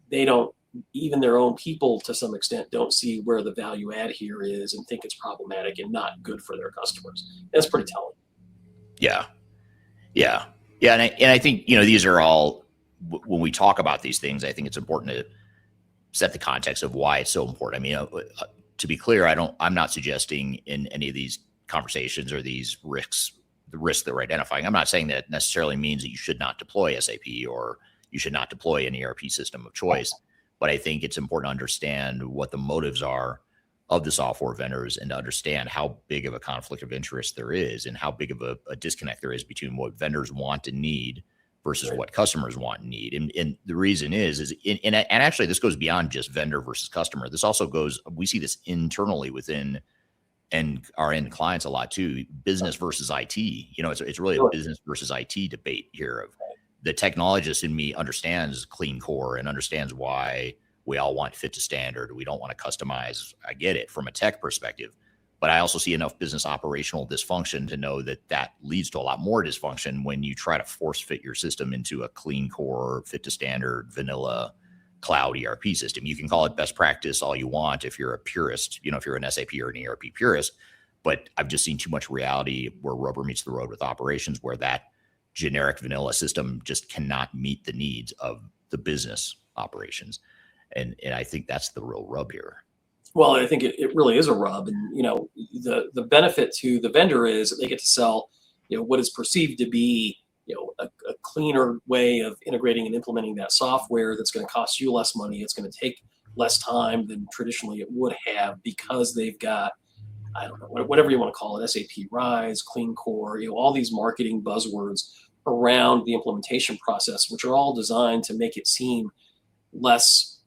they don't, even their own people to some extent don't see where the value add here is and think it's problematic and not good for their customers. That's pretty telling. Yeah. And I think, these are all, when we talk about these things, I think it's important to set the context of why it's so important. I mean, to be clear, I'm not suggesting in any of these conversations or these risks, the risks that we're identifying, I'm not saying that necessarily means that you should not deploy SAP or you should not deploy an ERP system of choice. But I think it's important to understand what the motives are of the software vendors and to understand how big of a conflict of interest there is and how big of a disconnect there is between what vendors want and need versus what customers want and need. And the reason is and actually this goes beyond just vendor versus customer. This also goes, we see this internally within and our end clients a lot too, business versus IT. It's really a business versus IT debate here. Of the technologist in me understands clean core and understands why we all want fit to standard. We don't want to customize. I get it from a tech perspective, but I also see enough business operational dysfunction to know that leads to a lot more dysfunction when you try to force fit your system into a clean core, fit to standard, vanilla cloud ERP system. You can call it best practice all you want if you're a purist, if you're an SAP or an ERP purist, but I've just seen too much reality where rubber meets the road with operations, where that generic vanilla system just cannot meet the needs of the business operations. And I think that's the real rub here. Well, I think it really is a rub. And, the benefit to the vendor is that they get to sell, what is perceived to be, a cleaner way of integrating and implementing that software that's going to cost you less money. It's going to take less time than traditionally it would have because they've got, I don't know, whatever you want to call it, SAP Rise, Clean Core, all these marketing buzzwords around the implementation process, which are all designed to make it seem less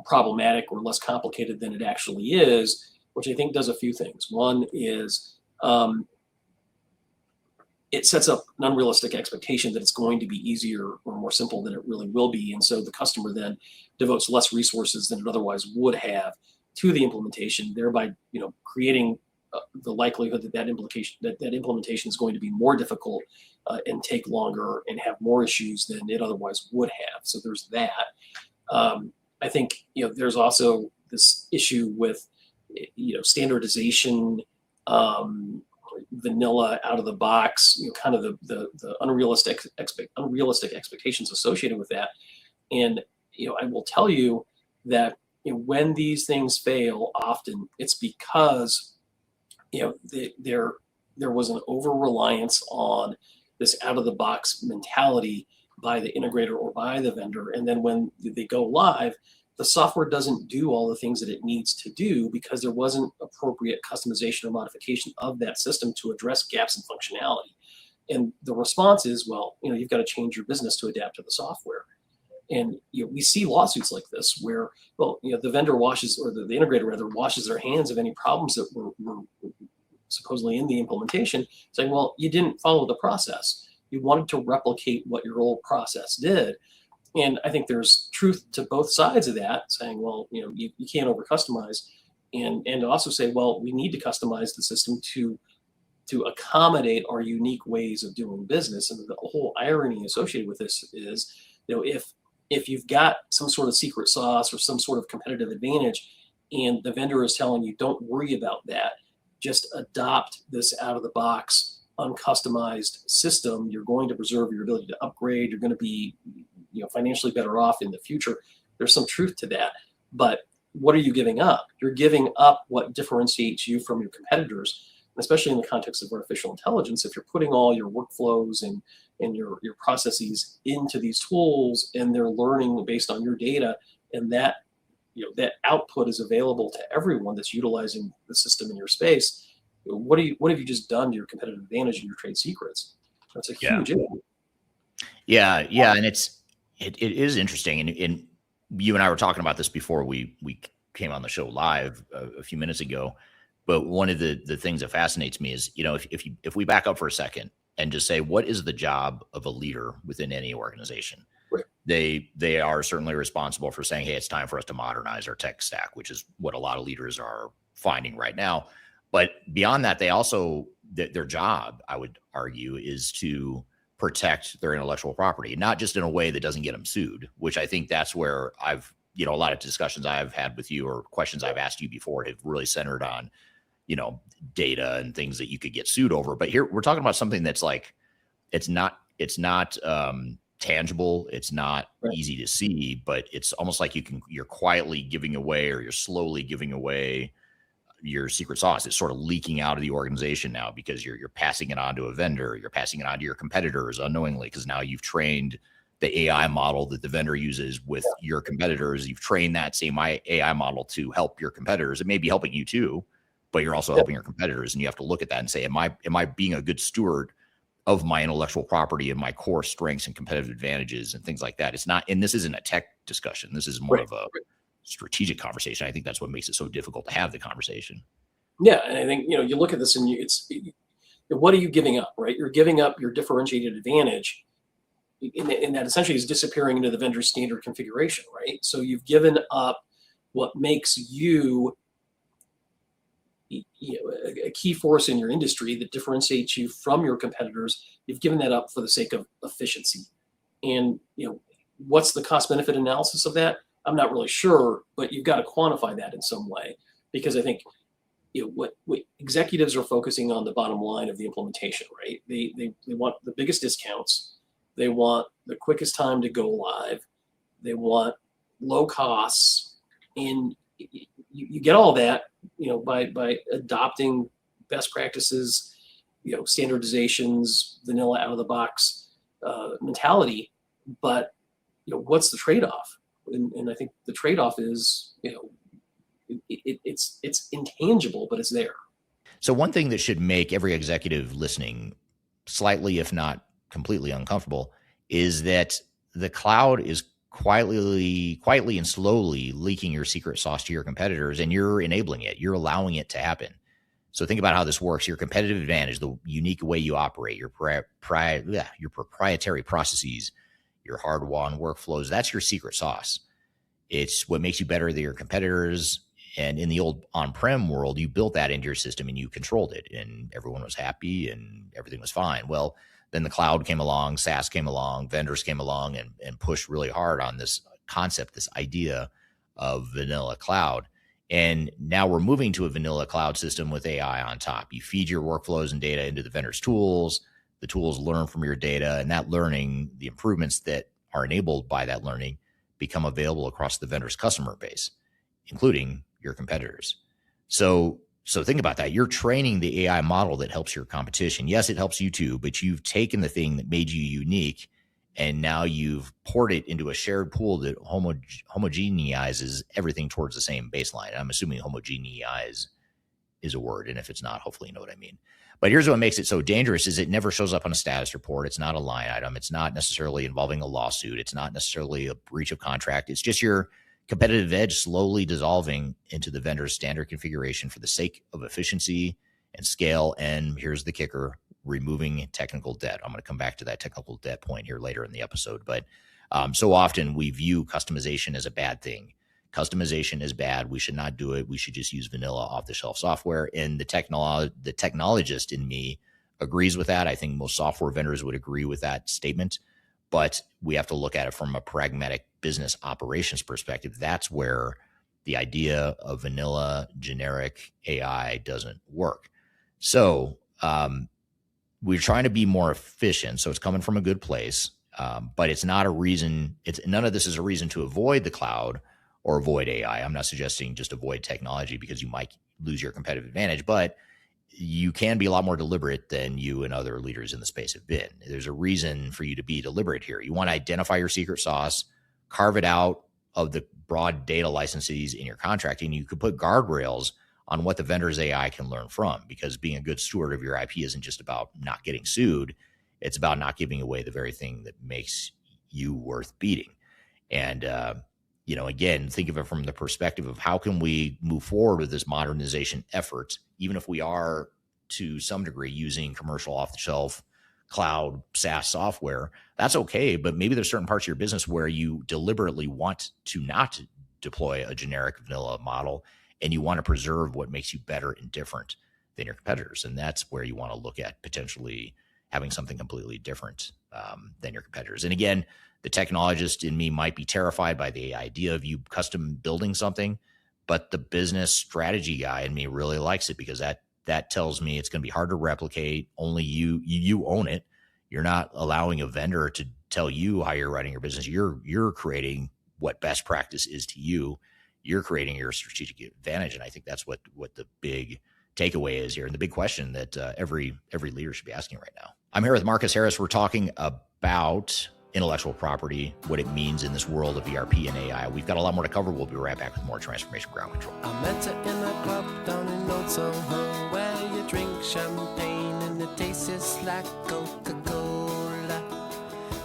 problematic or less complicated than it actually is, which I think does a few things. One is it sets up an unrealistic expectation that it's going to be easier or more simple than it really will be. And so the customer then devotes less resources than it otherwise would have to the implementation, thereby, creating the likelihood that that implementation is going to be more difficult and take longer and have more issues than it otherwise would have. So there's that. I think, there's also this issue with, standardization, vanilla out of the box, kind of the unrealistic expectations associated with that. And, I will tell you that when these things fail, often it's because, there was an over reliance on this out of the box mentality by the integrator or by the vendor. And then when they go live, the software doesn't do all the things that it needs to do because there wasn't appropriate customization or modification of that system to address gaps in functionality. And the response is, well, you've got to change your business to adapt to the software. And we see lawsuits like this where, well, the vendor washes, or the integrator rather, washes their hands of any problems that were supposedly in the implementation, saying, well, you didn't follow the process. You wanted to replicate what your old process did. And I think there's truth to both sides of that, saying, well, you can't over customize, and also say, well, we need to customize the system to accommodate our unique ways of doing business. And the whole irony associated with this is, if you've got some sort of secret sauce or some sort of competitive advantage, and the vendor is telling you, don't worry about that, just adopt this out of the box, uncustomized system, you're going to preserve your ability to upgrade. You're going to be, financially better off in the future. There's some truth to that, but what are you giving up? You're giving up what differentiates you from your competitors, especially in the context of artificial intelligence. If you're putting all your workflows and your processes into these tools, and they're learning based on your data, and that output is available to everyone that's utilizing the system in your space, what have you just done to your competitive advantage and your trade secrets? That's a huge issue. Yeah, and it is interesting, and you and I were talking about this before we came on the show live a few minutes ago. But one of the things that fascinates me is, if we back up for a second and just say, what is the job of a leader within any organization? Right. They are certainly responsible for saying, hey, it's time for us to modernize our tech stack, which is what a lot of leaders are finding right now. But beyond that, they also, their job, I would argue, is to protect their intellectual property, not just in a way that doesn't get them sued, which I think that's where I've, a lot of discussions I've had with you or questions I've asked you before have really centered on, data and things that you could get sued over. But here we're talking about something that's like, it's not tangible. It's not easy to see, but it's almost like you're quietly giving away, or you're slowly giving away your secret sauce. It's sort of leaking out of the organization now because you're passing it on to a vendor. You're passing it on to your competitors unknowingly, because now you've trained the AI model that the vendor uses with your competitors. You've trained that same AI model to help your competitors. It may be helping you too, but you're also helping your competitors. And you have to look at that and say, am I being a good steward of my intellectual property and my core strengths and competitive advantages and things like that? It's not, and this isn't a tech discussion. This is more of a strategic conversation. I think that's what makes it so difficult to have the conversation. Yeah. And I think, you look at this and what are you giving up, right? You're giving up your differentiated advantage, and that essentially is disappearing into the vendor's standard configuration, right? So you've given up what makes you a key force in your industry that differentiates you from your competitors. You've given that up for the sake of efficiency. And, what's the cost benefit analysis of that? I'm not really sure, but you've got to quantify that in some way, because I think, what executives are focusing on the bottom line of the implementation, right? They want the biggest discounts. They want the quickest time to go live. They want low costs, and you get all that, by adopting best practices, standardizations, vanilla out of the box mentality. But what's the trade-off? And I think the trade-off is, it's intangible, but it's there. So one thing that should make every executive listening slightly, if not completely uncomfortable, is that the cloud is quietly and slowly leaking your secret sauce to your competitors, and you're enabling it. You're allowing it to happen. So think about how this works. Your competitive advantage, the unique way you operate, your proprietary processes, your hard-won workflows, that's your secret sauce. It's what makes you better than your competitors. And in the old on-prem world, you built that into your system and you controlled it, and everyone was happy and everything was fine. Well, then the cloud came along, SaaS came along, vendors came along and pushed really hard on this concept, this idea of vanilla cloud. And now we're moving to a vanilla cloud system with AI on top. You feed your workflows and data into the vendor's tools. The tools learn from your data, and that learning, the improvements that are enabled by that learning, become available across the vendor's customer base, including your competitors. So think about that. You're training the AI model that helps your competition. Yes, it helps you too, but you've taken the thing that made you unique and now you've poured it into a shared pool that homogenizes everything towards the same baseline. I'm assuming homogeneize is a word, and if it's not, hopefully you know what I mean. But here's what makes it so dangerous is it never shows up on a status report. It's not a line item. It's not necessarily involving a lawsuit. It's not necessarily a breach of contract. It's just your competitive edge slowly dissolving into the vendor's standard configuration for the sake of efficiency and scale. And here's the kicker, removing technical debt. I'm going to come back to that technical debt point here later in the episode. But so often we view customization as a bad thing. Customization is bad. We should not do it. We should just use vanilla off-the-shelf software. And the technologist in me agrees with that. I think most software vendors would agree with that statement. But we have to look at it from a pragmatic business operations perspective. That's where the idea of vanilla generic AI doesn't work. So we're trying to be more efficient. So it's coming from a good place, but it's not a reason. None of this is a reason to avoid the cloud or avoid AI. I'm not suggesting just avoid technology because you might lose your competitive advantage, but you can be a lot more deliberate than you and other leaders in the space have been. There's a reason for you to be deliberate here. You want to identify your secret sauce, carve it out of the broad data licenses in your contracting. You could put guardrails on what the vendor's AI can learn from, because being a good steward of your IP isn't just about not getting sued. It's about not giving away the very thing that makes you worth beating. And, again, think of it from the perspective of how can we move forward with this modernization effort, even if we are to some degree using commercial off-the-shelf cloud SaaS software. That's okay, but maybe there's certain parts of your business where you deliberately want to not deploy a generic vanilla model, and you want to preserve what makes you better and different than your competitors. And that's where you want to look at potentially having something completely different than your competitors. And again, the technologist in me might be terrified by the idea of you custom building something, but the business strategy guy in me really likes it, because that tells me it's going to be hard to replicate. Only you own it. You're not allowing a vendor to tell you how you're running your business. You're creating what best practice is to you. You're creating your strategic advantage. And I think that's what the big takeaway is here, and the big question that every leader should be asking right now. I'm here with Marcus Harris. We're talking about intellectual property, what it means in this world of ERP and AI. We've got a lot more to cover. We'll be right back with more Transformation Ground Control. I met her in a club down in Old Soho, where you drink champagne and it tastes like Coca-Cola.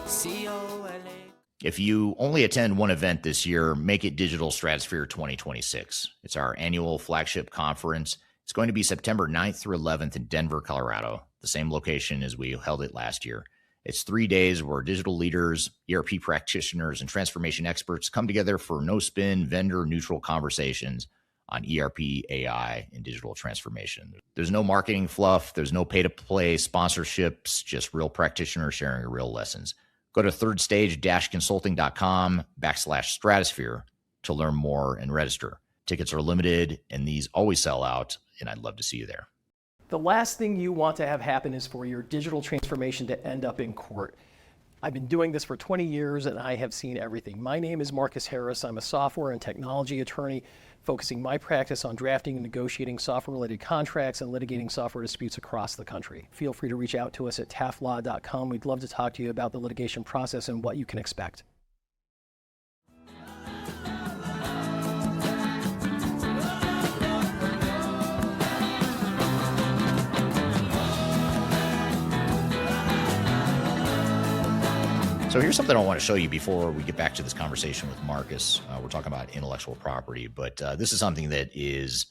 C-O-L-A. If you only attend one event this year, make it Digital Stratosphere 2026. It's our annual flagship conference. It's going to be September 9th through 11th in Denver, Colorado, the same location as we held it last year. It's 3 days where digital leaders, ERP practitioners, and transformation experts come together for no-spin, vendor-neutral conversations on ERP, AI, and digital transformation. There's no marketing fluff. There's no pay-to-play sponsorships, just real practitioners sharing real lessons. Go to thirdstage-consulting.com/stratosphere to learn more and register. Tickets are limited, and these always sell out, and I'd love to see you there. The last thing you want to have happen is for your digital transformation to end up in court. I've been doing this for 20 years and I have seen everything. My name is Marcus Harris. I'm a software and technology attorney focusing my practice on drafting and negotiating software-related contracts and litigating software disputes across the country. Feel free to reach out to us at taftlaw.com. We'd love to talk to you about the litigation process and what you can expect. So here's something I want to show you before we get back to this conversation with Marcus. We're talking about intellectual property, but this is something that is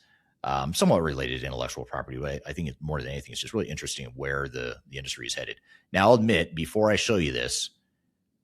somewhat related to intellectual property, but I think it's more than anything, it's just really interesting where the industry is headed. Now, I'll admit, before I show you this,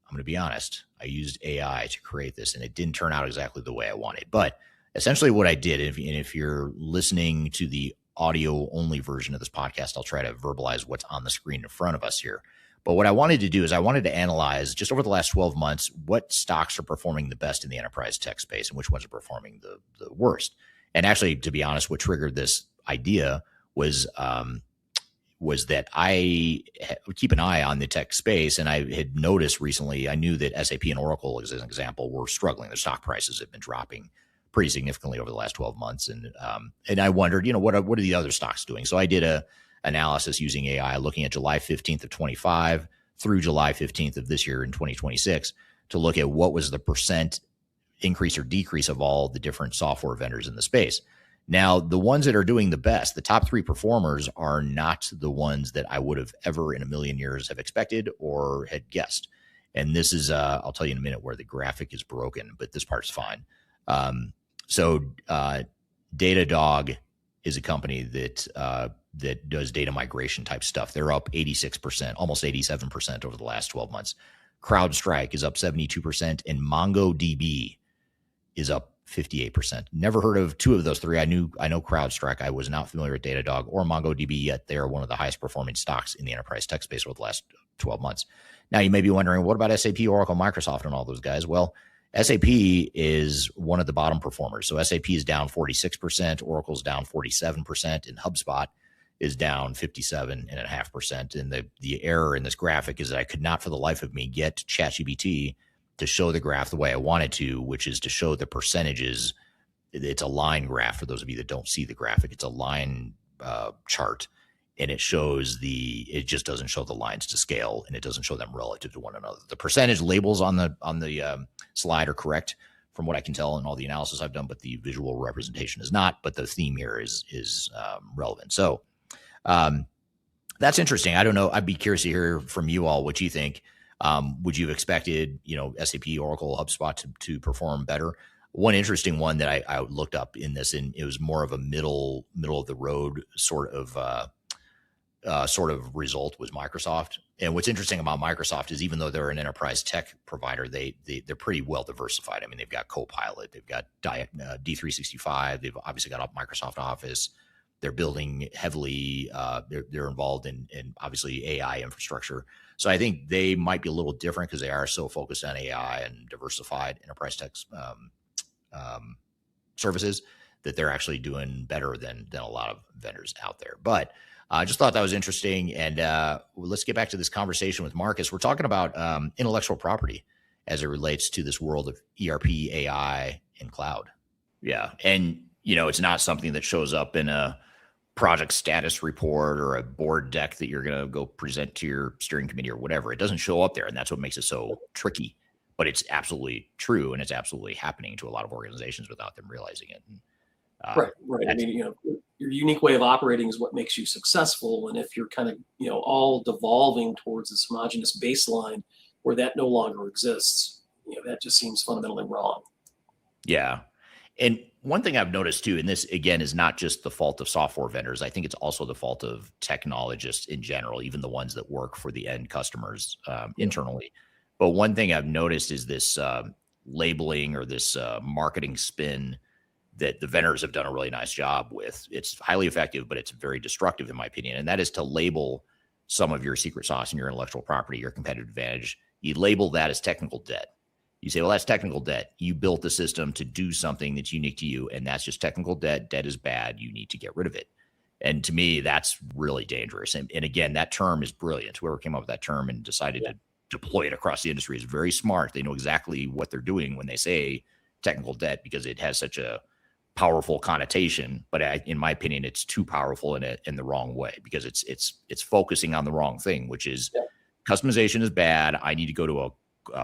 I'm going to be honest, I used AI to create this, and it didn't turn out exactly the way I wanted. But essentially what I did, and if you're listening to the audio-only version of this podcast, I'll try to verbalize what's on the screen in front of us here. But what I wanted to do is I wanted to analyze, just over the last 12 months, what stocks are performing the best in the enterprise tech space and which ones are performing the worst. And actually, to be honest, what triggered this idea was that I would keep an eye on the tech space, and I had noticed recently, I knew that SAP and Oracle, as an example, were struggling. Their stock prices have been dropping pretty significantly over the last 12 months. And I wondered, what are the other stocks doing? So I did a analysis using AI, looking at July 15th of 25 through July 15th of this year in 2026, to look at what was the percent increase or decrease of all the different software vendors in the space. Now, the ones that are doing the best, the top three performers, are not the ones that I would have ever in a million years have expected or had guessed. And this is, I'll tell you in a minute where the graphic is broken, but this part's fine. So Datadog is a company that does data migration type stuff. They're up 86%, almost 87% over the last 12 months. CrowdStrike is up 72%, and MongoDB is up 58%. Never heard of two of those three. I know CrowdStrike. I was not familiar with Datadog or MongoDB, yet they are one of the highest performing stocks in the enterprise tech space over the last 12 months. Now, you may be wondering, what about SAP, Oracle, Microsoft, and all those guys? Well, SAP is one of the bottom performers. So SAP is down 46%, Oracle's down 47%, and HubSpot is down 57.5%. And the error in this graphic is that I could not for the life of me get ChatGPT to show the graph the way I wanted to, which is to show the percentages. It's a line graph for those of you that don't see the graphic. It's a line chart, and it just doesn't show the lines to scale, and it doesn't show them relative to one another. The percentage labels on the slide are correct from what I can tell in all the analysis I've done, but the visual representation is not. But the theme here is relevant. So that's interesting. I don't know. I'd be curious to hear from you all what you think. Would you have expected, SAP, Oracle, HubSpot to perform better? One interesting one that I looked up in this, and it was more of a middle of the road sort of result, was Microsoft. And what's interesting about Microsoft is, even though they're an enterprise tech provider, they're pretty well diversified. I mean, they've got Copilot, they've got D365, they've obviously got Microsoft Office. They're building heavily. They're involved in obviously AI infrastructure. So I think they might be a little different because they are so focused on AI and diversified enterprise tech services, that they're actually doing better than a lot of vendors out there. But I just thought that was interesting. And let's get back to this conversation with Marcus. We're talking about intellectual property as it relates to this world of ERP, AI, and cloud. Yeah. And, it's not something that shows up in a project status report or a board deck that you're going to go present to your steering committee or whatever. It doesn't show up there. And that's what makes it so tricky. But it's absolutely true, and it's absolutely happening to a lot of organizations without them realizing it. Right. I mean, your unique way of operating is what makes you successful. And if you're kind of, all devolving towards this homogenous baseline where that no longer exists, that just seems fundamentally wrong. Yeah. And one thing I've noticed too, and this again is not just the fault of software vendors, I think it's also the fault of technologists in general, even the ones that work for the end customers internally. But one thing I've noticed is this labeling or this marketing spin that the vendors have done a really nice job with. It's highly effective, but it's very destructive in my opinion. And that is to label some of your secret sauce and your intellectual property, your competitive advantage. You label that as technical debt. You say, well, that's technical debt. You built the system to do something that's unique to you, and that's just technical debt. Debt is bad. You need to get rid of it. And to me, that's really dangerous. And again, that term is brilliant. Whoever came up with that term and decided to deploy it across the industry is very smart. They know exactly what they're doing when they say technical debt, because it has such a powerful connotation. But in my opinion, it's too powerful in the wrong way, because it's focusing on the wrong thing, which is customization is bad. I need to go to a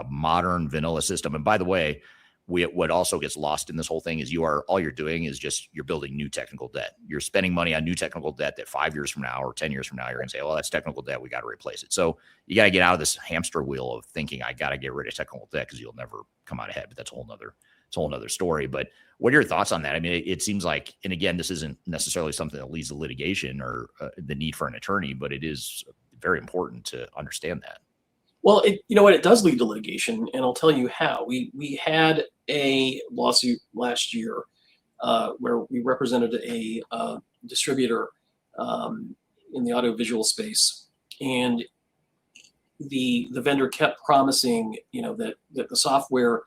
modern vanilla system. And by the way, what also gets lost in this whole thing is all you're doing is just you're building new technical debt. You're spending money on new technical debt that 5 years from now or 10 years from now, you're going to say, well, that's technical debt. We got to replace it. So you got to get out of this hamster wheel of thinking I got to get rid of technical debt because you'll never come out ahead. But that's a whole nother it's a whole nother story. But what are your thoughts on that? I mean, it seems like, and again, this isn't necessarily something that leads to litigation or the need for an attorney, but it is very important to understand that. Well, you know what? It does lead to litigation, and I'll tell you how. We had a lawsuit last year where we represented a distributor in the audiovisual space, and the vendor kept promising, that the software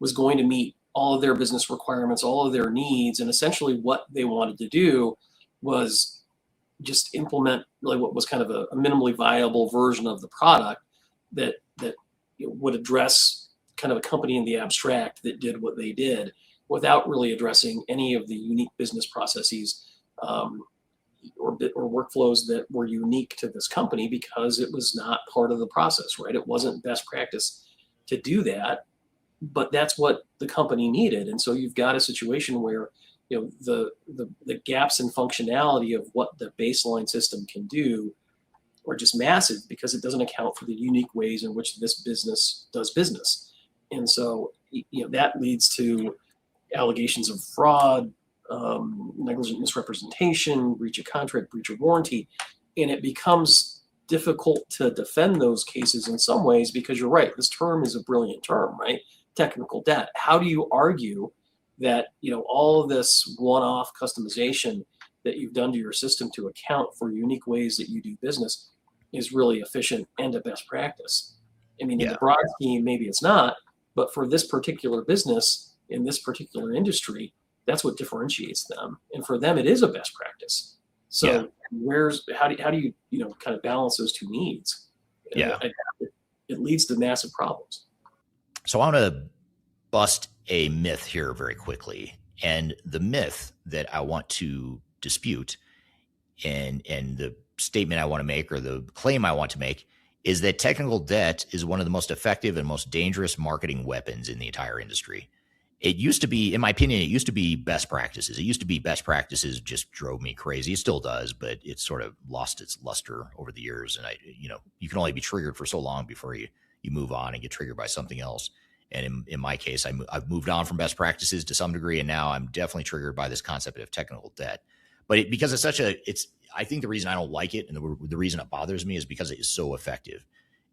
was going to meet all of their business requirements, all of their needs, and essentially what they wanted to do was just implement really what was kind of a minimally viable version of the product that would address kind of a company in the abstract that did what they did without really addressing any of the unique business processes or workflows that were unique to this company, because it was not part of the process, right? It wasn't best practice to do that, but that's what the company needed. And so you've got a situation where the gaps in functionality of what the baseline system can do are just massive, because it doesn't account for the unique ways in which this business does business. And so that leads to allegations of fraud, negligent misrepresentation, breach of contract, breach of warranty, and it becomes difficult to defend those cases in some ways, because you're right, this term is a brilliant term, right? Technical debt. How do you argue that all of this one-off customization that you've done to your system to account for unique ways that you do business is really efficient and a best practice? I mean, in the broad scheme, maybe it's not, but for this particular business in this particular industry, that's what differentiates them. And for them, it is a best practice. So how do you kind of balance those two needs? Yeah. It leads to massive problems. So I want to bust a myth here very quickly. And the myth that I want to dispute and the statement I want to make, or the claim I want to make, is that technical debt is one of the most effective and most dangerous marketing weapons in the entire industry. It used to be, in my opinion, it used to be best practices. It used to be best practices just drove me crazy. It still does, but it's sort of lost its luster over the years. And you can only be triggered for so long before you move on and get triggered by something else. And in my case, I've moved on from best practices to some degree, and now I'm definitely triggered by this concept of technical debt. But because I think the reason I don't like it, and the reason it bothers me, is because it is so effective.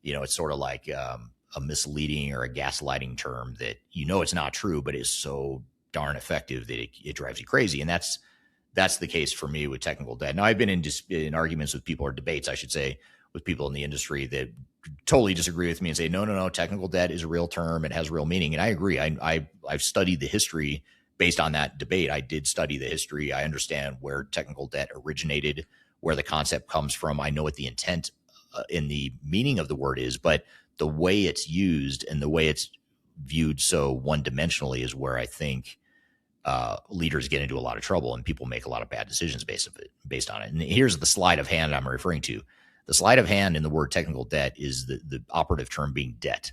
It's sort of like a misleading or a gaslighting term that it's not true, but is so darn effective that it drives you crazy. And that's the case for me with technical debt. Now, I've been in arguments with people, or debates, I should say, with people in the industry that totally disagree with me and say, no, technical debt is a real term. It has real meaning. And I agree. I've studied the history based on that debate. I did study the history. I understand where technical debt originated, where the concept comes from. I know what the intent in the meaning of the word is, but the way it's used and the way it's viewed so one-dimensionally is where I think leaders get into a lot of trouble, and people make a lot of bad decisions based on it. And here's the sleight of hand I'm referring to. The sleight of hand in the word technical debt is the operative term being debt.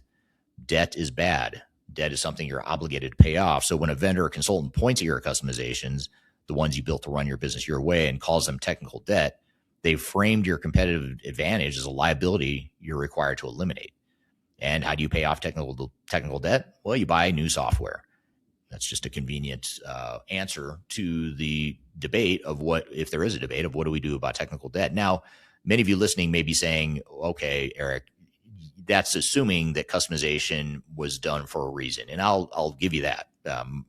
Debt is bad. Debt is something you're obligated to pay off. So when a vendor or consultant points at your customizations, the ones you built to run your business your way, and calls them technical debt, they've framed your competitive advantage as a liability you're required to eliminate. And how do you pay off technical debt? Well, you buy new software. That's just a convenient answer to the debate of what, if there is a debate, of what do we do about technical debt. Now, many of you listening may be saying, okay, Eric, that's assuming that customization was done for a reason. And I'll give you that.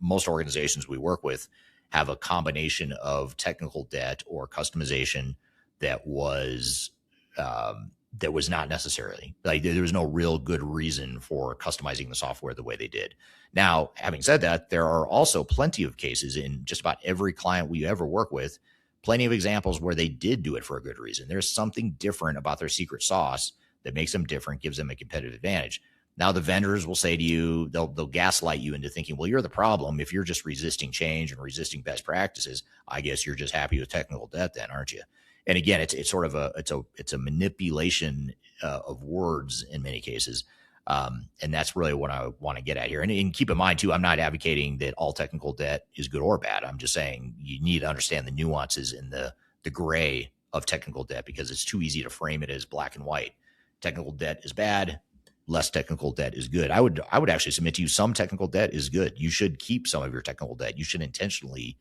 Most organizations we work with have a combination of technical debt or customization that was not necessarily, like, there was no real good reason for customizing the software the way they did. Now, having said that, there are also plenty of cases in just about every client we ever work with, plenty of examples where they did do it for a good reason. There's something different about their secret sauce that makes them different, gives them a competitive advantage. Now, the vendors will say to you, they'll gaslight you into thinking, well, you're the problem. If you're just resisting change and resisting best practices, I guess you're just happy with technical debt then, aren't you? And again, it's sort of a manipulation of words in many cases. And that's really what I want to get at here. And keep in mind too, I'm not advocating that all technical debt is good or bad. I'm just saying you need to understand the nuances in the gray of technical debt, because it's too easy to frame it as black and white. Technical debt is bad. less technical debt is good. I would actually submit to you some technical debt is good. You should keep some of your technical debt. You should intentionally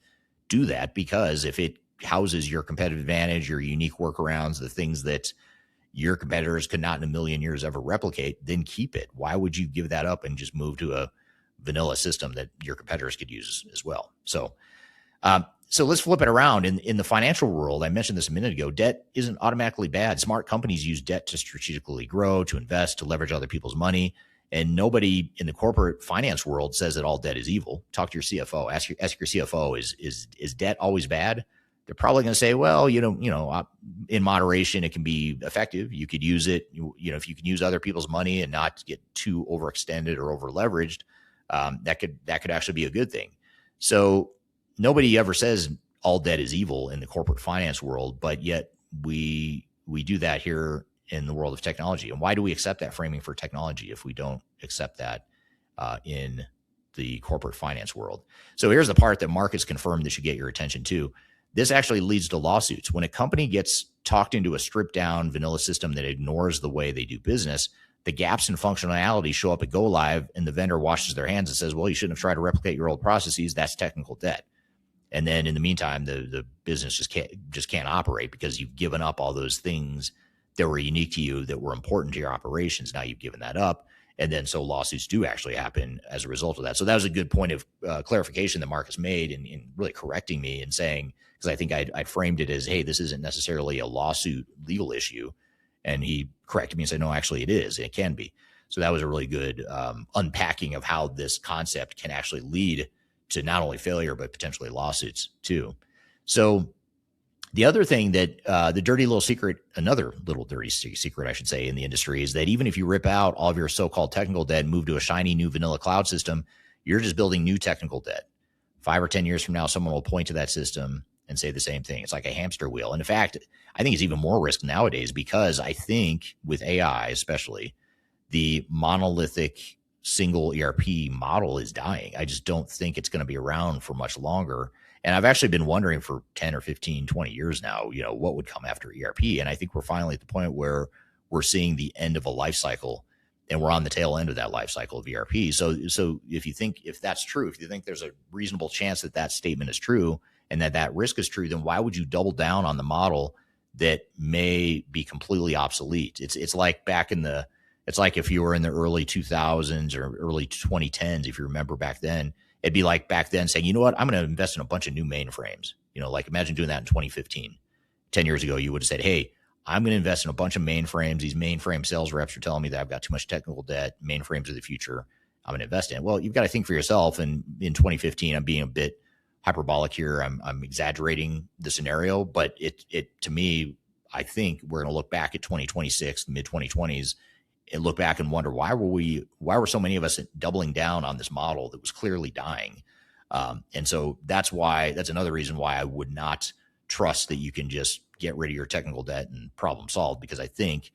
do that, because if it houses your competitive advantage, your unique workarounds, the things that your competitors could not in a million years ever replicate, then keep it. Why would you give that up and just move to a vanilla system that your competitors could use as well? So let's flip it around. In the financial world, I mentioned this a minute ago, debt isn't automatically bad. Smart companies use debt to strategically grow, to invest, to leverage other people's money. And nobody in the corporate finance world says that all debt is evil. Talk to your CFO. Ask your CFO, is debt always bad? They're probably going to say, well, in moderation, it can be effective. You could use it, if you can use other people's money and not get too overextended or over leveraged, that could actually be a good thing. So nobody ever says all debt is evil in the corporate finance world, but yet we do that here in the world of technology. And why do we accept that framing for technology if we don't accept that in the corporate finance world? So here's the part that Mark has confirmed that should get your attention too. This actually leads to lawsuits. When a company gets talked into a stripped down vanilla system that ignores the way they do business, the gaps in functionality show up at go live, and the vendor washes their hands and says, well, you shouldn't have tried to replicate your old processes. That's technical debt. And then in the meantime, the business just can't operate because you've given up all those things that were unique to you, that were important to your operations. Now you've given that up. And then so lawsuits do actually happen as a result of that. So that was a good point of clarification that Marcus made in really correcting me and saying, because I think I framed it as, hey, this isn't necessarily a lawsuit legal issue. And he corrected me and said, no, actually it is. It can be. So that was a really good unpacking of how this concept can actually lead to not only failure, but potentially lawsuits too. So the other thing that the dirty little secret, another little dirty secret, I should say, in the industry is that even if you rip out all of your so-called technical debt and move to a shiny new vanilla cloud system, you're just building new technical debt. 5 or 10 years from now, someone will point to that system and say the same thing. It's like a hamster wheel. And in fact, I think it's even more risk nowadays, because I think with AI especially, the monolithic single ERP model is dying. I just don't think it's going to be around for much longer. And I've actually been wondering for 10 or 15, 20 years now, what would come after ERP. And I think we're finally at the point where we're seeing the end of a life cycle, and we're on the tail end of that life cycle of ERP. So if that's true, if you think there's a reasonable chance that that statement is true and that risk is true, then why would you double down on the model that may be completely obsolete? It's like it's like if you were in the early 2000s or early 2010s, if you remember back then, it'd be like back then saying, you know what, I'm going to invest in a bunch of new mainframes. Like imagine doing that in 2015. 10 years ago, you would have said, hey, I'm going to invest in a bunch of mainframes. These mainframe sales reps are telling me that I've got too much technical debt. Mainframes are the future. I'm going to invest in it. Well, you've got to think for yourself. And in 2015, I'm being a bit hyperbolic here. I'm exaggerating the scenario, but it to me, I think we're going to look back at 2026, the mid 2020s, and look back and wonder why were so many of us doubling down on this model that was clearly dying. And so that's another reason why I would not trust that you can just get rid of your technical debt and problem solved, because I think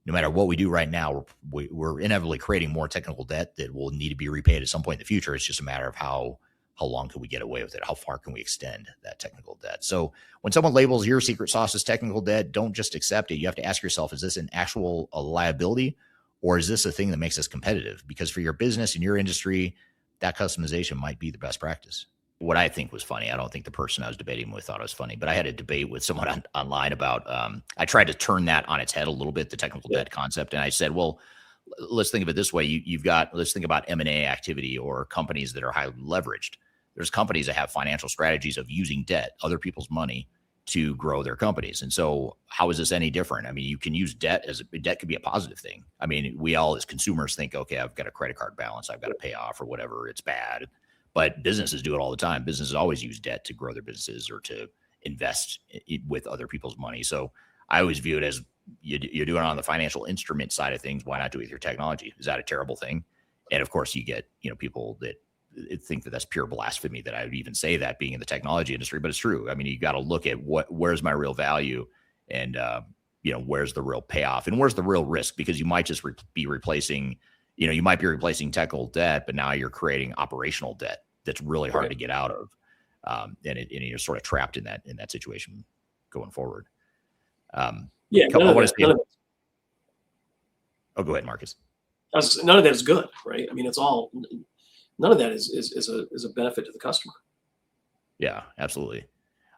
no matter what we do right now, we're inevitably creating more technical debt that will need to be repaid at some point in the future. It's just a matter of how long can we get away with it? How far can we extend that technical debt? So when someone labels your secret sauce as technical debt, don't just accept it. You have to ask yourself, is this a liability, or is this a thing that makes us competitive? Because for your business and your industry, that customization might be the best practice. What I think was funny, I don't think the person I was debating with thought it was funny, but I had a debate with someone online about, I tried to turn that on its head a little bit, the technical debt concept. And I said, well, let's think of it this way. Let's think about M&A activity or companies that are highly leveraged. There's companies that have financial strategies of using debt, other people's money, to grow their companies. And so how is this any different? I mean, you can use debt debt could be a positive thing. I mean, we all as consumers think, okay, I've got a credit card balance, I've got to pay off or whatever, it's bad. But businesses do it all the time. Businesses always use debt to grow their businesses or to invest with other people's money. So I always view it as you're doing it on the financial instrument side of things. Why not do it with your technology? Is that a terrible thing? And of course you get, people that think that that's pure blasphemy that I would even say that, being in the technology industry, but it's true. I mean, you got to look at where's my real value, and where's the real payoff, and where's the real risk, because you might just be replacing, you might be replacing technical debt, but now you're creating operational debt that's really hard to get out of, and you're sort of trapped in that situation going forward. Oh, go ahead, Marcus. None of that is good, right? I mean, none of that is a benefit to the customer. Yeah, absolutely.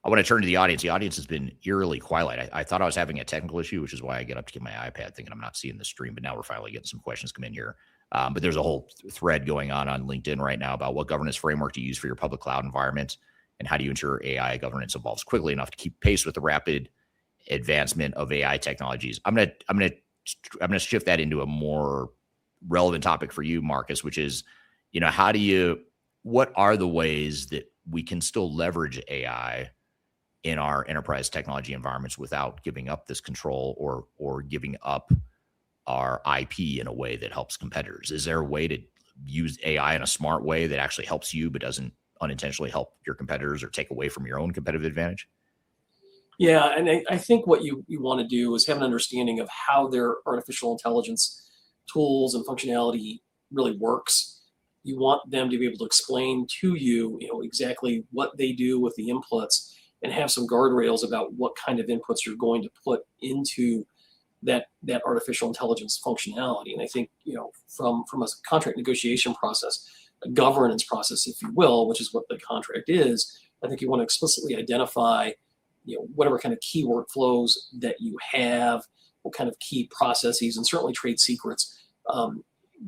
I want to turn to the audience. The audience has been eerily quiet. I thought I was having a technical issue, which is why I get up to get my iPad thinking I'm not seeing the stream, but now we're finally getting some questions come in here. But there's a whole thread going on LinkedIn right now about what governance framework to use for your public cloud environment and how do you ensure AI governance evolves quickly enough to keep pace with the rapid advancement of AI technologies. I'm gonna shift that into a more relevant topic for you, Marcus, which is, what are the ways that we can still leverage AI in our enterprise technology environments without giving up this control or giving up our IP in a way that helps competitors? Is there a way to use AI in a smart way that actually helps you but doesn't unintentionally help your competitors or take away from your own competitive advantage? Yeah, and I think what you want to do is have an understanding of how their artificial intelligence tools and functionality really works. You want them to be able to explain to you, exactly what they do with the inputs and have some guardrails about what kind of inputs you're going to put into that artificial intelligence functionality. And I think, from a contract negotiation process, a governance process, if you will, which is what the contract is, I think you want to explicitly identify, whatever kind of key workflows that you have, what kind of key processes, and certainly trade secrets,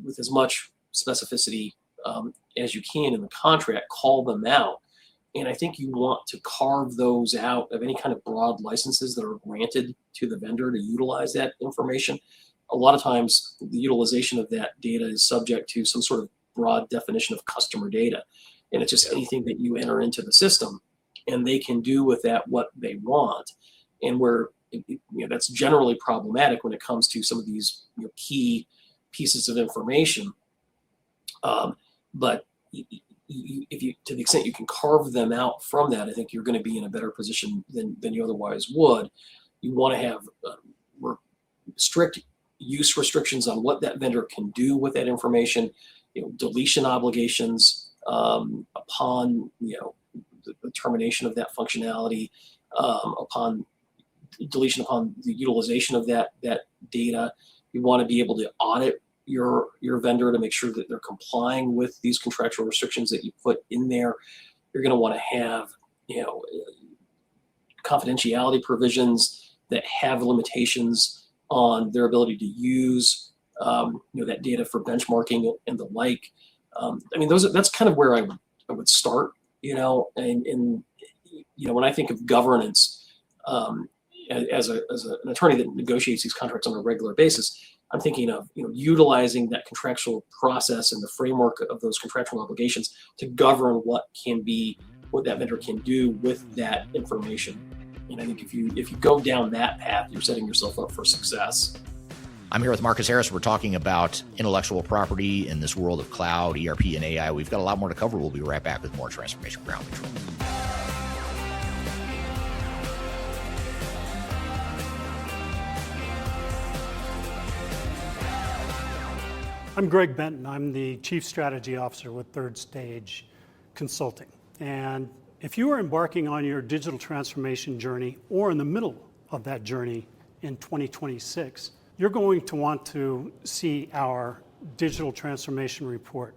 with as much specificity as you can in the contract, call them out. And I think you want to carve those out of any kind of broad licenses that are granted to the vendor to utilize that information. A lot of times the utilization of that data is subject to some sort of broad definition of customer data. And it's just anything that you enter into the system, and they can do with that what they want. And where that's generally problematic when it comes to some of these key pieces of information. But if you, to the extent you can carve them out from that, I think you're going to be in a better position than you otherwise would. You want to have strict use restrictions on what that vendor can do with that information, deletion obligations upon the termination of that functionality, upon deletion upon the utilization of that data. You want to be able to audit your vendor to make sure that they're complying with these contractual restrictions that you put in there. You're going to want to have confidentiality provisions that have limitations on their ability to use that data for benchmarking and the like. That's kind of where I would start. And when I think of governance, as an attorney that negotiates these contracts on a regular basis, I'm thinking of utilizing that contractual process and the framework of those contractual obligations to govern what that vendor can do with that information. And I think if you go down that path, you're setting yourself up for success. I'm here with Marcus Harris. We're talking about intellectual property in this world of cloud, ERP, and AI. We've got a lot more to cover. We'll be right back with more Transformation Ground Control. I'm Greg Benton. I'm the Chief Strategy Officer with Third Stage Consulting. And if you are embarking on your digital transformation journey or in the middle of that journey in 2026, you're going to want to see our digital transformation report.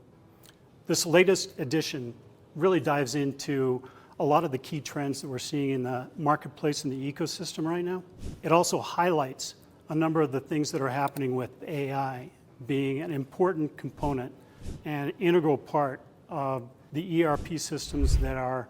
This latest edition really dives into a lot of the key trends that we're seeing in the marketplace and the ecosystem right now. It also highlights a number of the things that are happening with AI being an important component and integral part of the ERP systems that are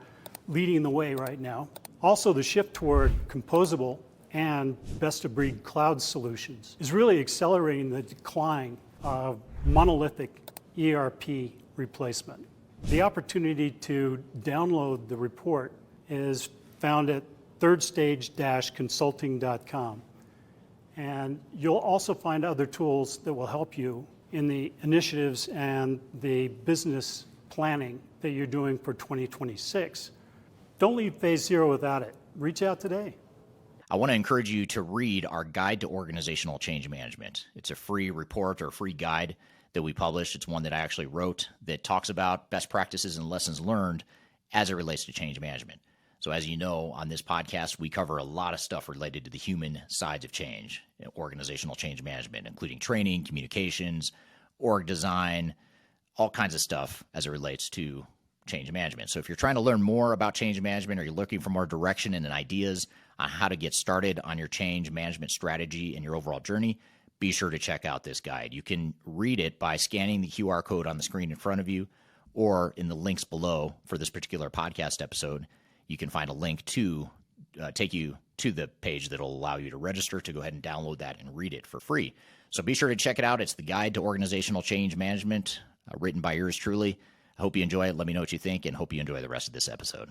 leading the way right now. Also, the shift toward composable and best-of-breed cloud solutions is really accelerating the decline of monolithic ERP replacement. The opportunity to download the report is found at thirdstage-consulting.com. And you'll also find other tools that will help you in the initiatives and the business planning that you're doing for 2026. Don't leave phase zero without it. Reach out today. I want to encourage you to read our Guide to Organizational Change Management. It's a free report or free guide that we published. It's one that I actually wrote that talks about best practices and lessons learned as it relates to change management. So as you know, on this podcast, we cover a lot of stuff related to the human sides of change, organizational change management, including training, communications, org design, all kinds of stuff as it relates to change management. So if you're trying to learn more about change management, or you're looking for more direction and ideas on how to get started on your change management strategy and your overall journey, be sure to check out this guide. You can read it by scanning the QR code on the screen in front of you, or in the links below for this particular podcast episode. You can find a link to take you to the page that'll allow you to register to go ahead and download that and read it for free. So be sure to check it out. It's the Guide to Organizational Change Management, written by yours truly. I hope you enjoy it. Let me know what you think, and hope you enjoy the rest of this episode.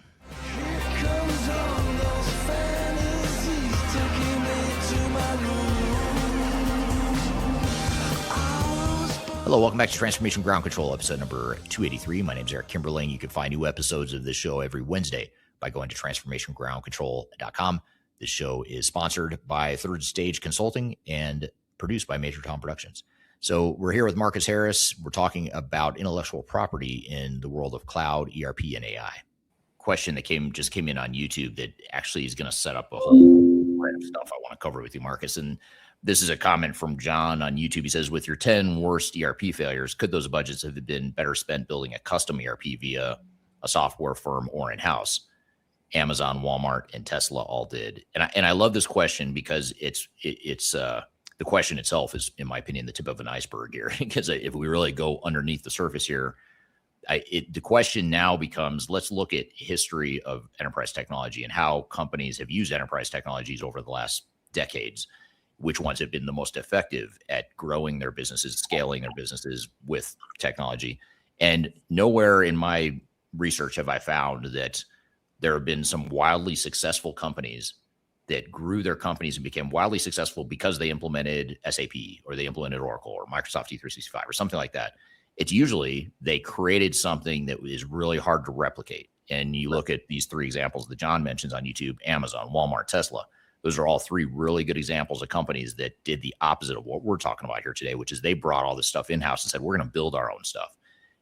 Hello, welcome back to Transformation Ground Control, episode number 283. My name is Eric Kimberling. You can find new episodes of this show every Wednesday by going to transformationgroundcontrol.com. This show is sponsored by Third Stage Consulting and produced by Major Tom Productions. So we're here with Marcus Harris. We're talking about intellectual property in the world of cloud, ERP, and AI. Question that just came in on YouTube that actually is going to set up a whole range of stuff I want to cover with you, Marcus. And this is a comment from John on YouTube. He says, with your 10 worst ERP failures, could those budgets have been better spent building a custom ERP via a software firm or in-house? Amazon, Walmart, and Tesla all did. And I love this question because it's the question itself is, in my opinion, the tip of an iceberg here. Because if we really go underneath the surface here, the question now becomes, let's look at history of enterprise technology and how companies have used enterprise technologies over the last decades. Which ones have been the most effective at growing their businesses, scaling their businesses with technology. And nowhere in my research have I found that there have been some wildly successful companies that grew their companies and became wildly successful because they implemented SAP or they implemented Oracle or Microsoft 365 or something like that. It's usually they created something that is really hard to replicate. And you look at these three examples that John mentions on YouTube: Amazon, Walmart, Tesla. Those are all three really good examples of companies that did the opposite of what we're talking about here today, which is they brought all this stuff in-house and said, we're going to build our own stuff.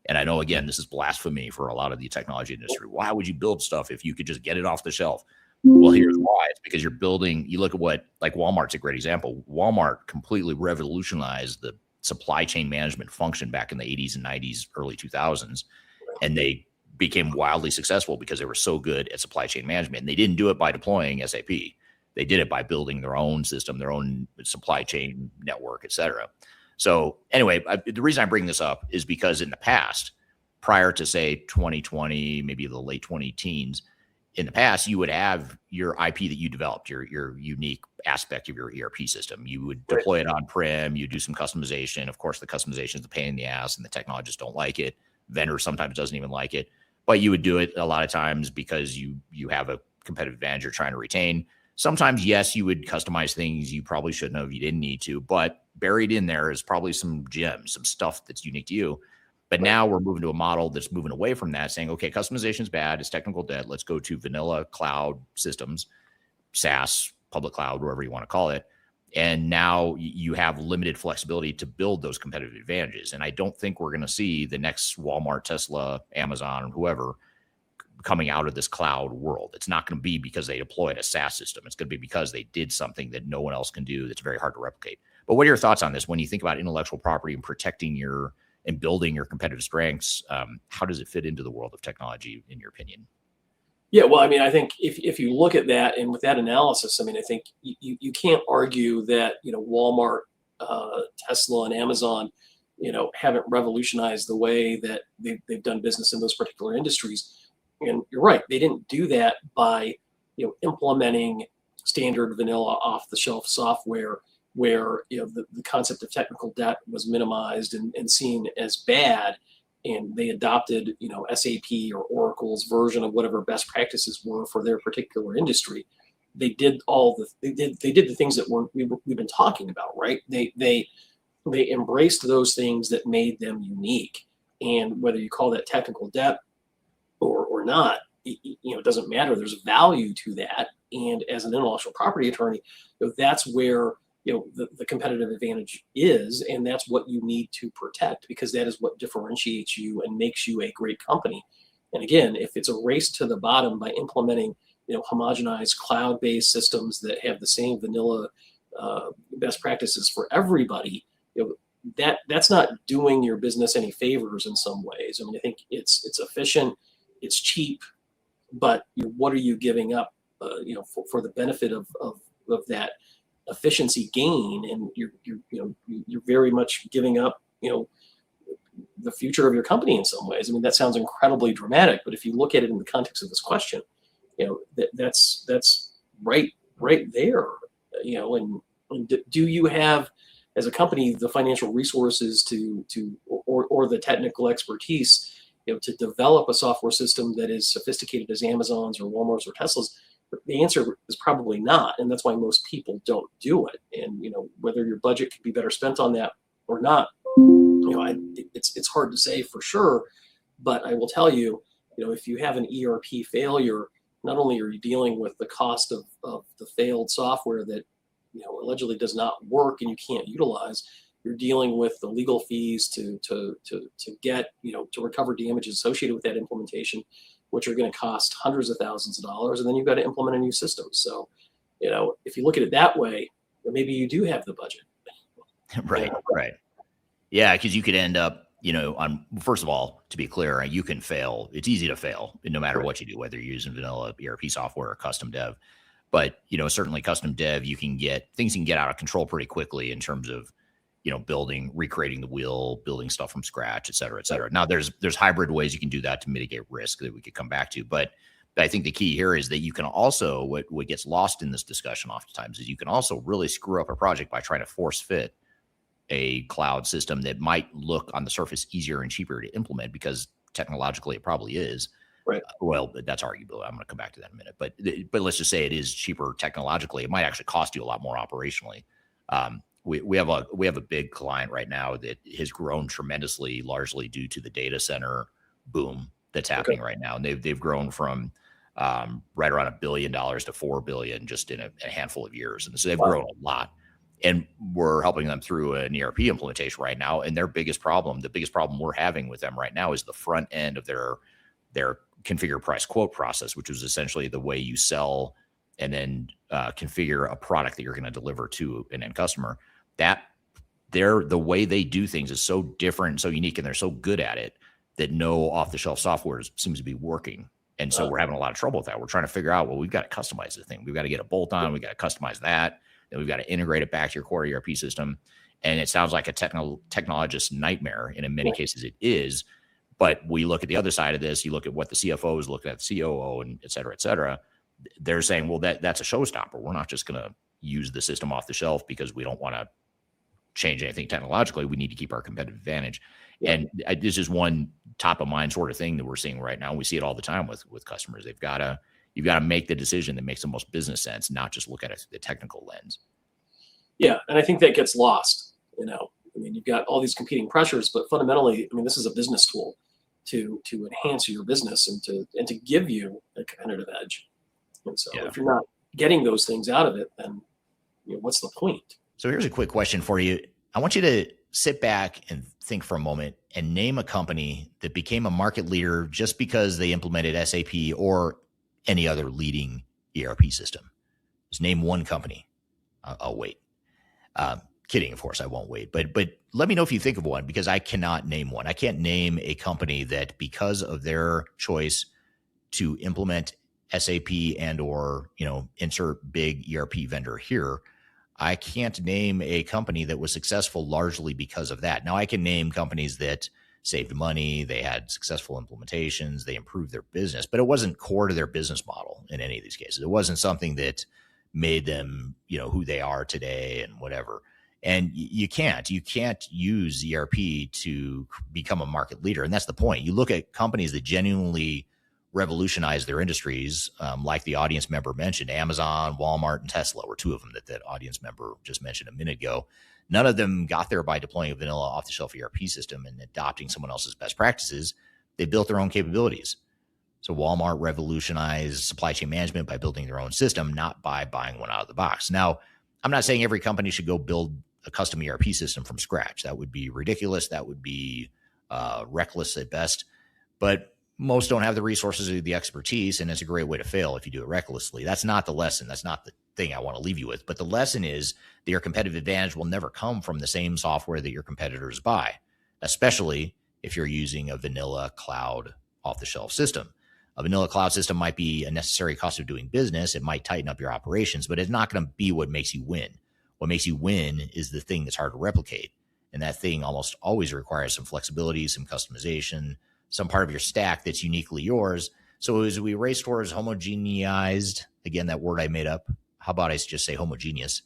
And I know, again, this is blasphemy for a lot of the technology industry. Why would you build stuff if you could just get it off the shelf? Well, here's why. It's because you're building, you look at what, like Walmart's a great example. Walmart completely revolutionized the supply chain management function back in the 80s and 90s, early 2000s. And they became wildly successful because they were so good at supply chain management. And they didn't do it by deploying SAP. They did it by building their own system, their own supply chain network, et cetera. So anyway, the reason I bring this up is because in the past, prior to say 2020, maybe the late 2010s, in the past, you would have your IP that you developed, your unique aspect of your ERP system. You would deploy it on-prem, you do some customization. Of course, the customization is a pain in the ass and the technologists don't like it. Vendor sometimes doesn't even like it, but you would do it a lot of times because you have a competitive advantage you're trying to retain. Sometimes, yes, you would customize things you probably shouldn't have, you didn't need to, but buried in there is probably some gems, some stuff that's unique to you. But now we're moving to a model that's moving away from that, saying, okay, customization is bad, it's technical debt, let's go to vanilla cloud systems, SaaS, public cloud, whatever you want to call it. And now you have limited flexibility to build those competitive advantages. And I don't think we're going to see the next Walmart, Tesla, Amazon, or whoever coming out of this cloud world. It's not going to be because they deployed a SaaS system. It's going to be because they did something that no one else can do that's very hard to replicate. But what are your thoughts on this? When you think about intellectual property and protecting and building your competitive strengths, how does it fit into the world of technology, in your opinion? Yeah, well, I mean, I think if you look at that and with that analysis, I mean, I think you can't argue that, Walmart, Tesla, and Amazon, haven't revolutionized the way that they've done business in those particular industries. And you're right, they didn't do that by, implementing standard vanilla off-the-shelf software where, the concept of technical debt was minimized and seen as bad. And they adopted, SAP or Oracle's version of whatever best practices were for their particular industry. They did they did the things that we've been talking about, right? They embraced those things that made them unique. And whether you call that technical debt or not, it doesn't matter. There's value to that. And as an intellectual property attorney, that's where the competitive advantage is, and that's what you need to protect, because that is what differentiates you and makes you a great company. And again, if it's a race to the bottom by implementing homogenized cloud-based systems that have the same vanilla best practices for everybody, that's not doing your business any favors in some ways. I mean, I think it's efficient, it's cheap, but what are you giving up, for the benefit of that efficiency gain? And you're very much giving up, the future of your company in some ways. I mean, that sounds incredibly dramatic, but if you look at it in the context of this question, that's right there. And do you have, as a company, the financial resources or the technical expertise, to develop a software system that is sophisticated as Amazon's or Walmart's or Tesla's? The answer is probably not, and that's why most people don't do it. And whether your budget could be better spent on that or not, it's hard to say for sure. But I will tell you, if you have an ERP failure, not only are you dealing with the cost of the failed software that allegedly does not work and you can't utilize, you're dealing with the legal fees to get to recover damages associated with that implementation, which are going to cost hundreds of thousands of dollars, and then you've got to implement a new system. So, if you look at it that way, maybe you do have the budget. Right. Yeah, because you could end up, first of all, to be clear, you can fail. It's easy to fail no matter what you do, whether you're using vanilla ERP software or custom dev. But, certainly custom dev, things can get out of control pretty quickly in terms of, recreating the wheel, building stuff from scratch, et cetera, et cetera. Now there's hybrid ways you can do that to mitigate risk that we could come back to. But I think the key here is that you can also, what gets lost in this discussion oftentimes is you can also really screw up a project by trying to force fit a cloud system that might look on the surface easier and cheaper to implement, because technologically it probably is. Right. Well, that's arguable. I'm going to come back to that in a minute. But let's just say it is cheaper technologically. It might actually cost you a lot more operationally. We have a big client right now that has grown tremendously, largely due to the data center boom that's happening right now. And they've grown from right around $1 billion to $4 billion just in a handful of years. And so they've grown a lot. And we're helping them through an ERP implementation right now. And the biggest problem we're having with them right now is the front end of their configure, price, quote process, which is essentially the way you sell and then configure a product that you're going to deliver to an end customer. The way they do things is so different, so unique, and they're so good at it that no off-the-shelf software seems to be working. And so we're having a lot of trouble with that. We're trying to figure out, well, we've got to customize the thing. We've got to get a bolt-on. We've got to customize that. Then we've got to integrate it back to your core ERP system. And it sounds like a technologist nightmare. And in many cases it is. But we look at the other side of this. You look at what the CFO is looking at, the COO, and et cetera, et cetera. They're saying, well, that's a showstopper. We're not just going to use the system off the shelf because we don't want to change anything technologically. We need to keep our competitive advantage. Yeah. And this is one top of mind sort of thing that we're seeing right now. We see it all the time with customers. You've got to make the decision that makes the most business sense, not just look at the technical lens. Yeah. And I think that gets lost, you've got all these competing pressures, but fundamentally, this is a business tool to enhance your business and to give you a competitive edge. And so if you're not getting those things out of it, then what's the point? So here's a quick question for you. I want you to sit back and think for a moment and name a company that became a market leader just because they implemented SAP or any other leading ERP system. Just name one company. I'll wait. Kidding, of course, I won't wait. But let me know if you think of one, because I cannot name one. I can't name a company that, because of their choice to implement SAP and or insert big ERP vendor here, I can't name a company that was successful largely because of that. Now, I can name companies that saved money, they had successful implementations, they improved their business, but it wasn't core to their business model in any of these cases. It wasn't something that made them, who they are today and whatever. And you can't use ERP to become a market leader. And that's the point. You look at companies that genuinely revolutionize their industries, like the audience member mentioned. Amazon, Walmart, and Tesla were two of them that that audience member just mentioned a minute ago. None of them got there by deploying a vanilla off-the-shelf ERP system and adopting someone else's best practices. They built their own capabilities. So Walmart revolutionized supply chain management by building their own system, not by buying one out of the box. Now, I'm not saying every company should go build a custom ERP system from scratch. That would be ridiculous. That would be reckless at best. But most don't have the resources or the expertise, and it's a great way to fail if you do it recklessly. That's not the lesson. That's not the thing I want to leave you with. But the lesson is that your competitive advantage will never come from the same software that your competitors buy, especially if you're using a vanilla cloud off-the-shelf system. A vanilla cloud system might be a necessary cost of doing business. It might tighten up your operations, but it's not going to be what makes you win. What makes you win is the thing that's hard to replicate. And that thing almost always requires some flexibility, some customization, some part of your stack that's uniquely yours. So as we race towards homogeneized, again, that word I made up, how about I just say homogeneous?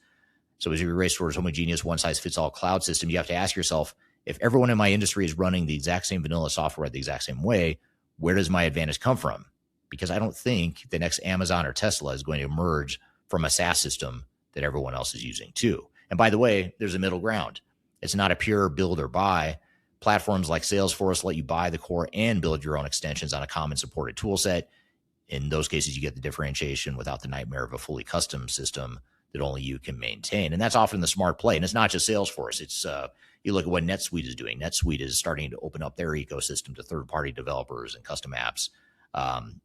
So as we race towards homogeneous, one-size-fits-all cloud system, you have to ask yourself, if everyone in my industry is running the exact same vanilla software the exact same way, where does my advantage come from? Because I don't think the next Amazon or Tesla is going to emerge from a SaaS system that everyone else is using too. And by the way, there's a middle ground. It's not a pure build or buy. Platforms like Salesforce let you buy the core and build your own extensions on a common supported tool set. In those cases, you get the differentiation without the nightmare of a fully custom system that only you can maintain. And that's often the smart play. And it's not just Salesforce. It's you look at what NetSuite is doing. NetSuite is starting to open up their ecosystem to third-party developers and custom apps.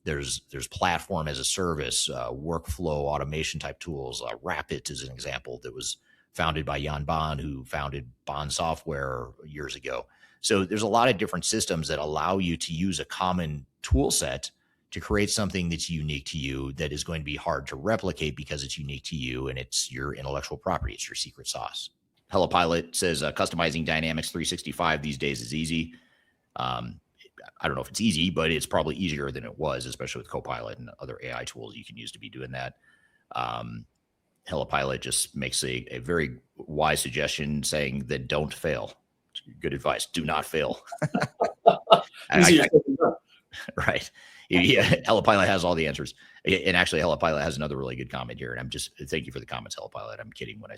There's platform as a service, workflow automation type tools. Rapid is an example that was founded by Jan Bond, who founded Bond Software years ago. So there's a lot of different systems that allow you to use a common tool set to create something that's unique to you, that is going to be hard to replicate because it's unique to you and it's your intellectual property. It's your secret sauce. HelloPilot says customizing Dynamics 365 these days is easy. I don't know if it's easy, but it's probably easier than it was, especially with Copilot and other AI tools you can use to be doing that. HelloPilot just makes a very wise suggestion saying that don't fail. Good advice. Do not fail. Right. Yeah, HelloPilot has all the answers. And actually, HelloPilot has another really good comment here. And thank you for the comments, HelloPilot. I'm kidding when I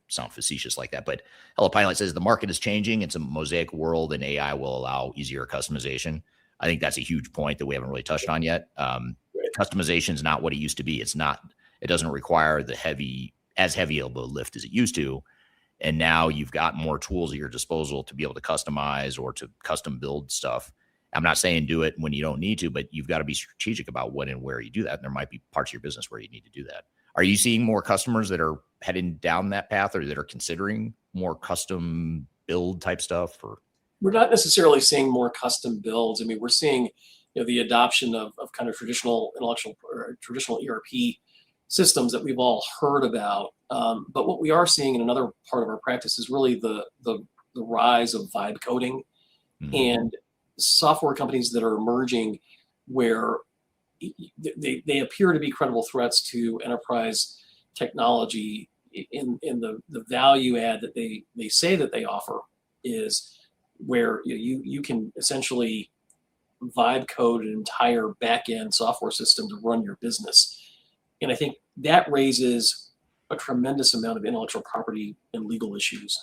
sound facetious like that. But HelloPilot says the market is changing. It's a mosaic world, and AI will allow easier customization. I think that's a huge point that we haven't really touched on yet. Customization is not what it used to be. It doesn't require as heavy of a lift as it used to. And now you've got more tools at your disposal to be able to customize or to custom build stuff. I'm not saying do it when you don't need to, but you've got to be strategic about when and where you do that. And there might be parts of your business where you need to do that. Are you seeing more customers that are heading down that path, or that are considering more custom build type stuff? Or we're not necessarily seeing more custom builds. I mean, we're seeing the adoption of kind of traditional ERP systems that we've all heard about. But what we are seeing in another part of our practice is really the rise of vibe coding and software companies that are emerging where they appear to be credible threats to enterprise technology in the value add that they say that they offer is where you can essentially vibe code an entire back-end software system to run your business. And I think that raises a tremendous amount of intellectual property and legal issues,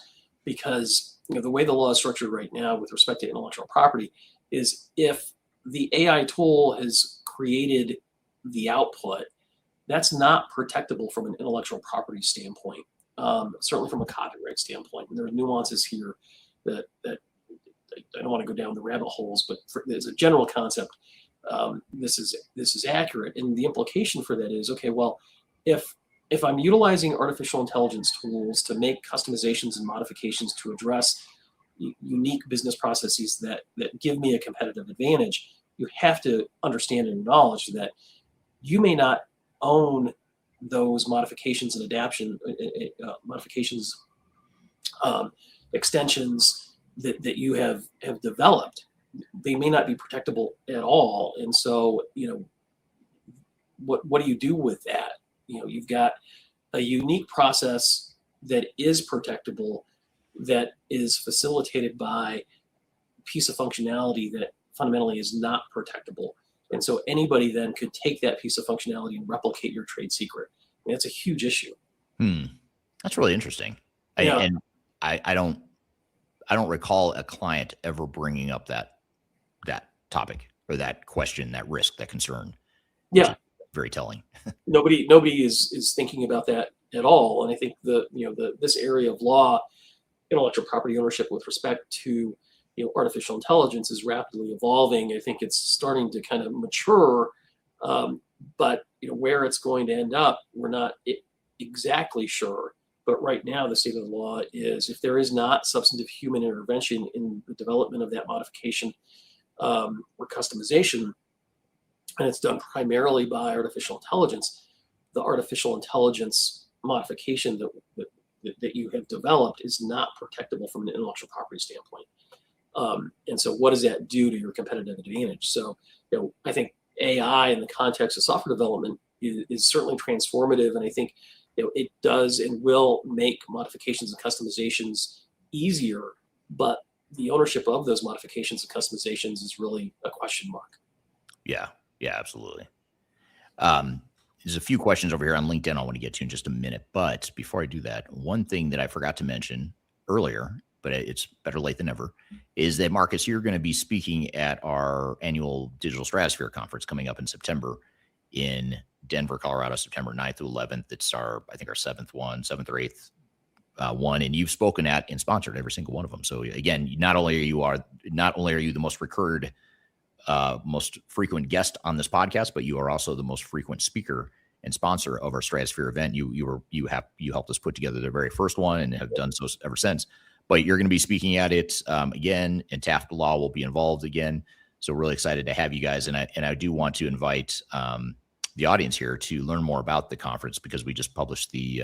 because the way the law is structured right now with respect to intellectual property is if the AI tool has created the output, that's not protectable from an intellectual property standpoint, certainly from a copyright standpoint. And there are nuances here that I don't want to go down the rabbit holes, but as a general concept, this is accurate. And the implication for that is, okay, well, if I'm utilizing artificial intelligence tools to make customizations and modifications to address unique business processes that give me a competitive advantage, you have to understand and acknowledge that you may not own those modifications and extensions that you have developed. They may not be protectable at all. And so, what do you do with that? You've got a unique process that is protectable, that is facilitated by a piece of functionality that fundamentally is not protectable. And so anybody then could take that piece of functionality and replicate your trade secret. I mean, it's a huge issue. That's really interesting. Yeah. I don't recall a client ever bringing up that topic or that question, that risk, that concern. Yeah. Very telling. Nobody is thinking about that at all. And I think this area of law, intellectual property ownership with respect to artificial intelligence is rapidly evolving. I think it's starting to kind of mature, but where it's going to end up, we're not exactly sure. But right now, the state of the law is if there is not substantive human intervention in the development of that modification or customization, and it's done primarily by artificial intelligence, the artificial intelligence modification that you have developed is not protectable from an intellectual property standpoint. And so what does that do to your competitive advantage? So, I think AI in the context of software development is certainly transformative. And I think, it does and will make modifications and customizations easier, but the ownership of those modifications and customizations is really a question mark. Yeah, absolutely. There's a few questions over here on LinkedIn I want to get to in just a minute. But before I do that, one thing that I forgot to mention earlier, but it's better late than never, is that, Marcus, you're going to be speaking at our annual Digital Stratosphere Conference coming up in September in Denver, Colorado, September 9th to 11th. It's our seventh or eighth one, and you've spoken at and sponsored every single one of them. So again, not only are you the most most frequent guest on this podcast, but you are also the most frequent speaker and sponsor of our Stratosphere event. You helped us put together the very first one and have done so ever since. But you're going to be speaking at it again, and Taft Law will be involved again. So really excited to have you guys, and I do want to invite the audience here to learn more about the conference, because we just published the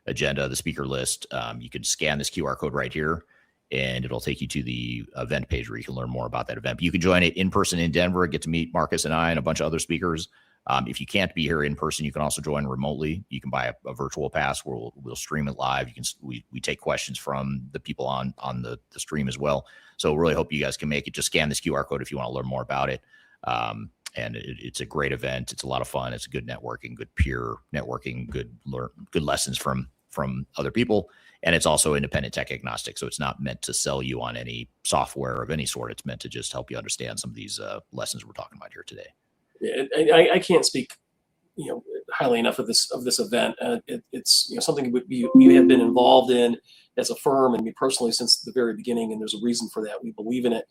agenda, the speaker list. You can scan this QR code right here, and it'll take you to the event page where you can learn more about that event. But you can join it in person in Denver, get to meet Marcus and I and a bunch of other speakers. If you can't be here in person, you can also join remotely. You can buy a virtual pass where we'll stream it live. We take questions from the people on the stream as well. So really hope you guys can make it. Just scan this QR code if you want to learn more about it. And it's a great event. It's a lot of fun. It's good networking, good peer networking, good lessons from other people. And it's also independent tech agnostic. So it's not meant to sell you on any software of any sort. It's meant to just help you understand some of these lessons we're talking about here today. Yeah, I can't speak, highly enough of this event. It's something we have been involved in as a firm, and me personally since the very beginning. And there's a reason for that. We believe in it.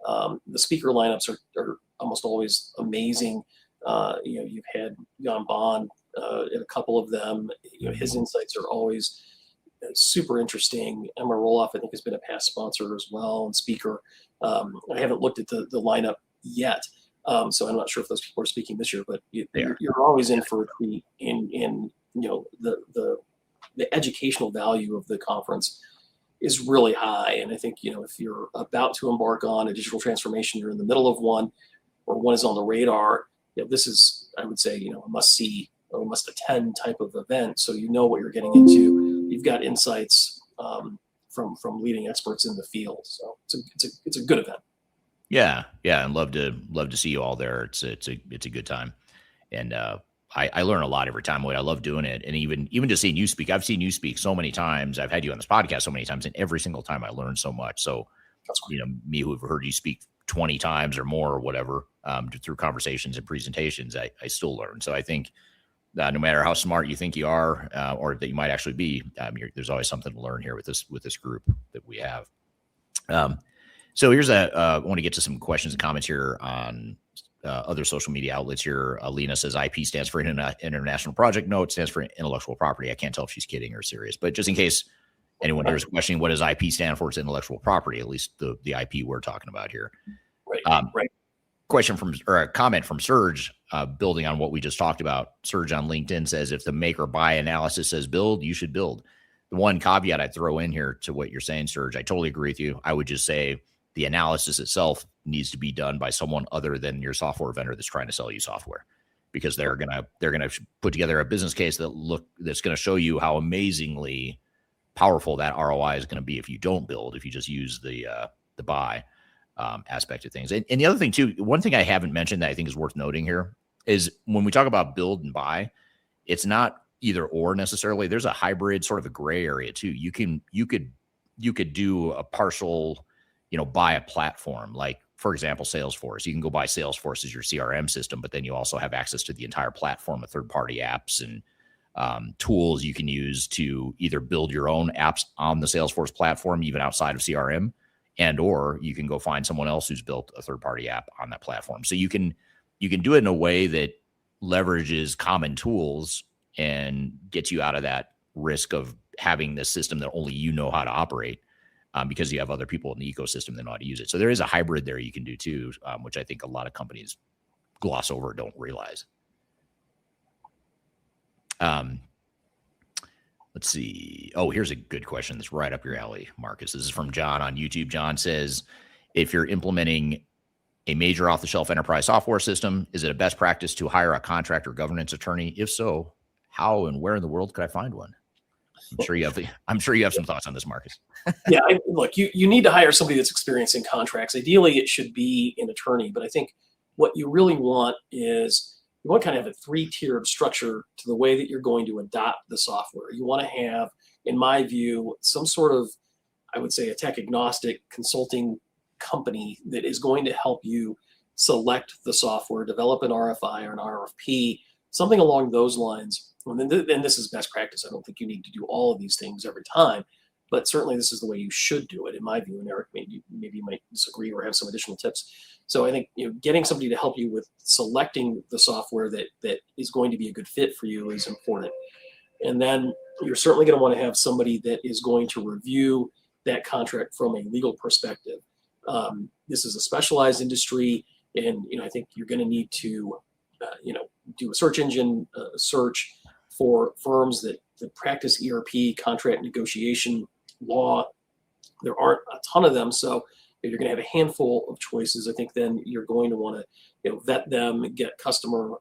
The speaker lineups are almost always amazing. You've had Jan Bond at a couple of them. His insights are always super interesting. Emma Roloff, I think, has been a past sponsor as well and speaker. I haven't looked at the lineup yet, so I'm not sure if those people are speaking this year. But you're always in for a treat. In the educational value of the conference is really high. And I think, if you're about to embark on a digital transformation, you're in the middle of one, or one is on the radar, this is, I would say, a must see or must attend type of event. So what you're getting into. You've got insights from leading experts in the field. So it's a good event. Yeah. And love to see you all there. It's a good time. And I learn a lot every time. I love doing it. And even just seeing you speak, I've seen you speak so many times. I've had you on this podcast so many times, and every single time I learn so much. So, me who've heard you speak 20 times or more or whatever, through conversations and presentations, I still learn. So I think no matter how smart you think you are, or that you might actually be, there's always something to learn here with this group that we have. So here's I want to get to some questions and comments here on other social media outlets here. Alina says IP stands for International Project. No, it stands for intellectual property. I can't tell if she's kidding or serious, but just in case anyone here is questioning, what does IP stand for? It's intellectual property, at least the IP we're talking about here. Right. Question or a comment from Serge, building on what we just talked about. Serge on LinkedIn says, if the make or buy analysis says build, you should build. The one caveat I'd throw in here to what you're saying, Serge, I totally agree with you. I would just say the analysis itself needs to be done by someone other than your software vendor that's trying to sell you software, because they're gonna put together a business case that's gonna show you how amazingly powerful that ROI is gonna be if you don't build, if you just use the buy aspect of things. And the other thing too, one thing I haven't mentioned that I think is worth noting here is when we talk about build and buy, it's not either or necessarily. There's a hybrid, sort of a gray area too. You could do a partial, buy a platform, like for example, Salesforce. You can go buy Salesforce as your CRM system, but then you also have access to the entire platform of third-party apps and tools you can use to either build your own apps on the Salesforce platform, even outside of CRM, and or you can go find someone else who's built a third-party app on that platform. So you can do it in a way that leverages common tools and gets you out of that risk of having this system that only you know how to operate, because you have other people in the ecosystem that know how to use it. So there is a hybrid there you can do too, which I think a lot of companies gloss over, don't realize. Let's see. Oh, here's a good question that's right up your alley, Marcus. This is from John on YouTube. John says, if you're implementing a major off-the-shelf enterprise software system, is it a best practice to hire a contract or governance attorney? If so, how and where in the world could I find one? I'm sure you have some thoughts on this, Marcus. Yeah, look, you need to hire somebody that's experienced in contracts. Ideally, it should be an attorney, but I think what you really want is you want to kind of have a three-tiered structure to the way that you're going to adopt the software. You want to have, in my view, some sort of, I would say, a tech agnostic consulting company that is going to help you select the software, develop an RFI or an RFP, something along those lines. And this is best practice. I don't think you need to do all of these things every time, but certainly this is the way you should do it, in my view. And Eric, maybe you might disagree or have some additional tips. So I think getting somebody to help you with selecting the software that is going to be a good fit for you is important. And then you're certainly going to want to have somebody that is going to review that contract from a legal perspective. This is a specialized industry, and I think you're going to need to do a search engine search for firms that practice ERP, contract negotiation, law. There aren't a ton of them, so if you're going to have a handful of choices, I think then you're going to want to vet them, get customer